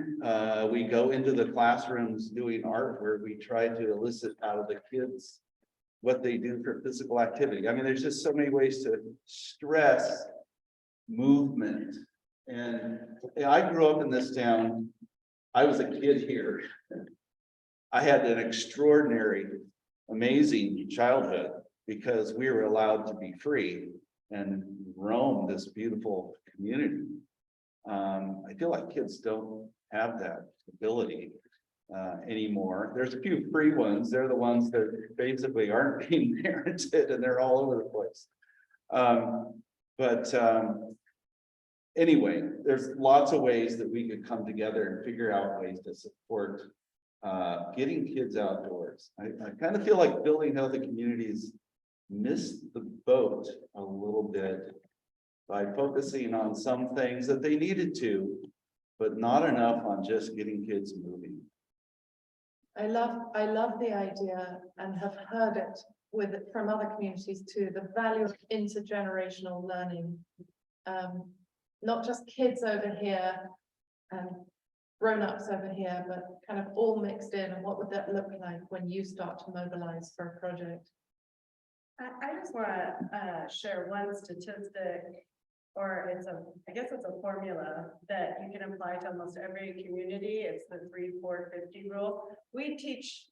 we go into the classrooms doing art where we try to elicit out of the kids what they do for physical activity. I mean, there's just so many ways to stress movement. And I grew up in this town. I was a kid here. I had an extraordinary, amazing childhood because we were allowed to be free and roam this beautiful community. I feel like kids don't have that ability anymore. There's a few free ones. They're the ones that basically aren't being parented and they're all over the place. Anyway, there's lots of ways that we could come together and figure out ways to support getting kids outdoors. I kind of feel like building healthy communities missed the boat a little bit by focusing on some things that they needed to, but not enough on just getting kids moving. I love the idea and have heard it from other communities too, the value of intergenerational learning. Not just kids over here and grown-ups over here, but kind of all mixed in. And what would that look like when you start to mobilize for a project? I just want to share one statistic, or I guess it's a formula that you can apply to almost every community. It's the 3-4-50 rule. We teach,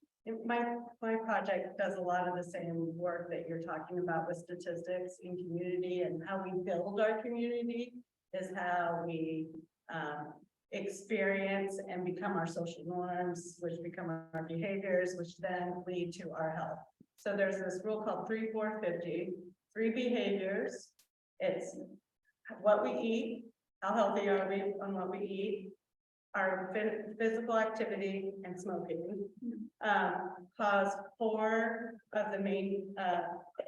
my project does a lot of the same work that you're talking about with statistics in community, and how we build our community is how we experience and become our social norms, which become our behaviors, which then lead to our health. So there's this rule called 3-4-50, 3 behaviors. It's what we eat, how healthy are we on what we eat, our physical activity, and smoking. Cause 4 of the main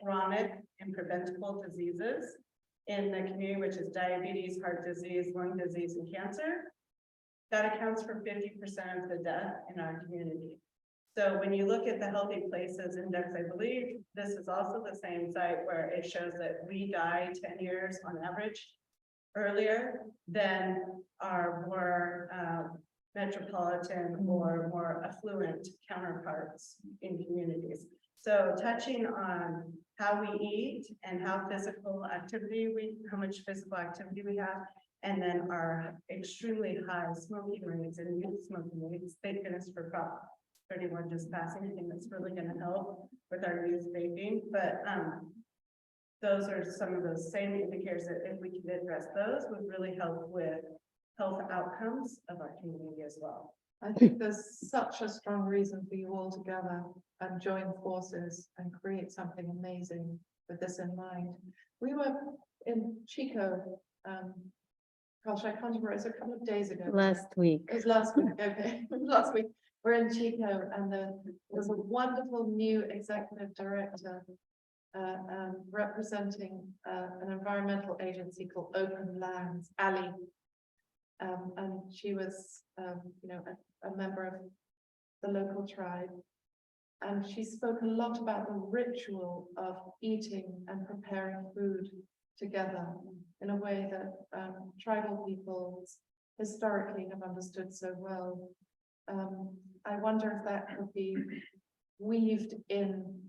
chronic and preventable diseases in the community, which is diabetes, heart disease, lung disease, and cancer. That accounts for 50% of the death in our community. So when you look at the Healthy Places Index, I believe this is also the same site where it shows that we die 10 years on average earlier than our more metropolitan or more affluent counterparts in communities. So touching on how we eat and how much physical activity we have, and then our extremely high smoking rates and youth smoking rates. Thank goodness for Prop 31 just passing. I think that's really going to help with our youth vaping. But those are some of those same indicators that if we can address those would really help with health outcomes of our community as well. I think there's such a strong reason for you all to gather and join forces and create something amazing with this in mind. We were in Chico, gosh, I can't remember, it was a couple of days ago. Last week. It was last week, okay. Last week, we're in Chico, and there's a wonderful new executive director representing an environmental agency called Open Lands, Ali. And she was, a member of the local tribe. And she spoke a lot about the ritual of eating and preparing food together in a way that tribal peoples historically have understood so well. I wonder if that could be weaved in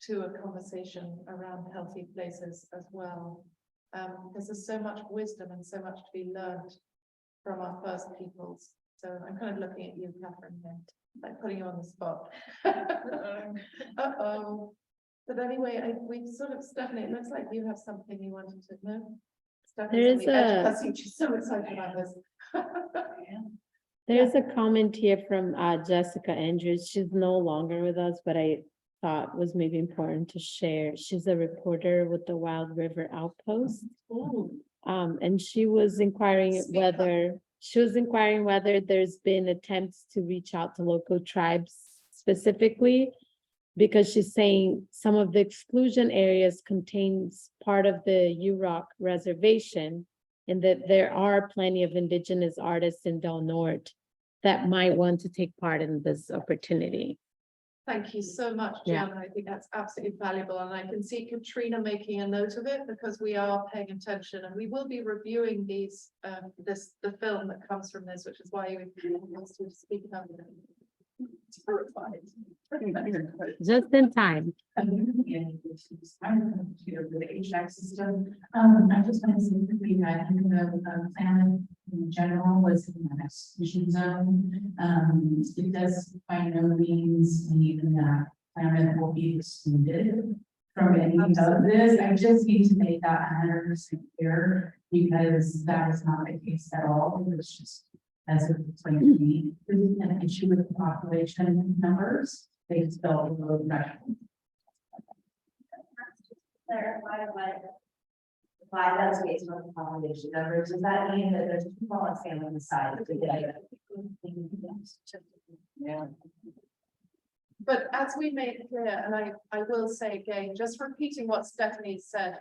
to a conversation around healthy places as well. Because there's so much wisdom and so much to be learned from our first peoples. So I'm kind of looking at you, Catherine, here, like putting you on the spot. Uh-oh. But anyway, we sort of, Stephanie, it looks like you have something you wanted to know. There is She's so excited about this. There's a comment here from Jessica Andrews. She's no longer with us, but I thought was maybe important to share. She's a reporter with the Wild River Outpost. And she was inquiring whether there's been attempts to reach out to local tribes specifically, because she's saying some of the exclusion areas contains part of the Yurok reservation, and that there are plenty of indigenous artists in Del Norte that might want to take part in this opportunity. Thank you so much, Gianna. I think that's absolutely valuable. And I can see Katrina making a note of it because we are paying attention, and we will be reviewing these, the film that comes from this, which is why we asked you to speak about it. Terrified. Just in time. The HVAC system. I just want to say quickly that the plan in general was in an exclusion zone. It does by no means mean that plan will be excluded from any of this. I just need to make that 100% clear, because that is not the case at all. It's just, as it explained to me, there's an issue with the population numbers. They still low threshold. Clarify why that's based on the population numbers. Does that mean that there's people on the side? Yeah. But as we made clear, and I will say again, just repeating what Stephanie said,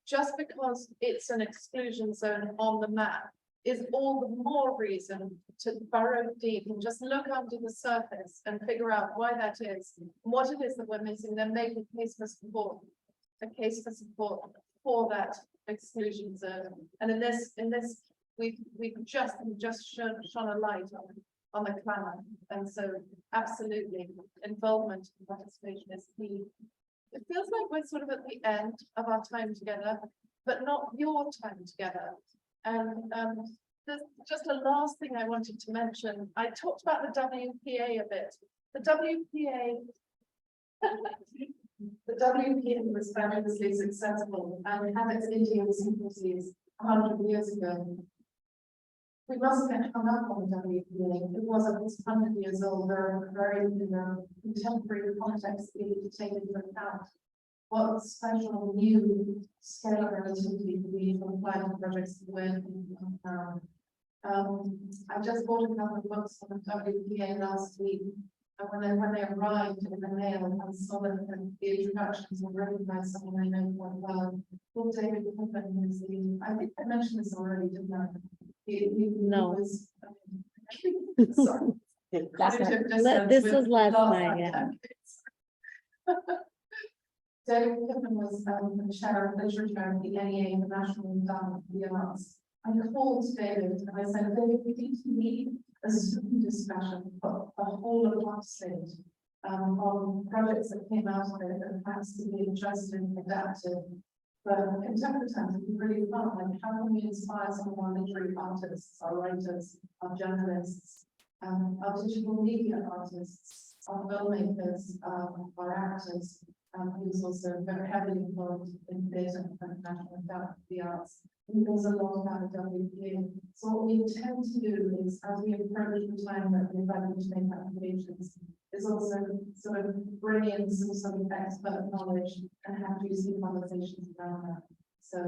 just because it's an exclusion zone on the map is all the more reason to burrow deep and just look under the surface and figure out why that is, what it is that we're missing, then make a case for support, for that exclusion zone. And in this, we've just shone a light on the climate, and so absolutely involvement and participation is key. It feels like we're sort of at the end of our time together, but not your time together. And there's just a last thing I wanted to mention. I talked about the WPA a bit. The WPA was fabulously successful and had its idiosyncrasies 100 years ago. We mustn't get hung up on the WPA. It was 100 years old. There are very contemporary contexts we need to take into account. What special new scale of relativity we from planning projects when I just bought a couple of books on the WPA last week, and when they arrived in the mail, I saw that the introductions were written by someone I know quite well. Paul David Coffin, who's the, I think I mentioned this already, didn't I? No. Was, sorry. This was last night, yeah. David Pittman was the chair of literature at the NEA, the National Endowment for the Arts. I called David and I said, David, we need a Zoom discussion for a whole of Upstate on projects that came out of it and perhaps to be adjusted and adapted. But contemporary times would be really fun. Like, how can we inspire some of our literary artists, our writers, our journalists, our digital media artists, our filmmakers, our actors, who's also very heavily involved in theatre and national endowment for the arts. And there's a lot about the WPA. So what we intend to do is, as we approach the time that we're ready to make applications, is also sort of bring in some sort of expert knowledge and have juicy conversations around that. So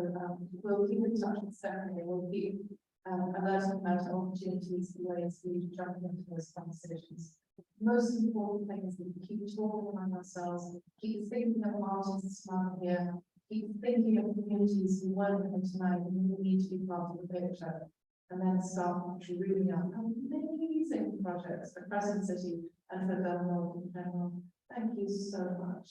we'll keep in touch with Stephanie. We'll keep alerting about opportunities and ways for you to jump into those conversations. Most important thing is that we keep talking among ourselves, keep thinking of artists around here, keep thinking of communities who weren't here tonight and who need to be part of the picture, and then start dreaming up amazing projects for Crescent City and for Del Norte in general. Thank you so much.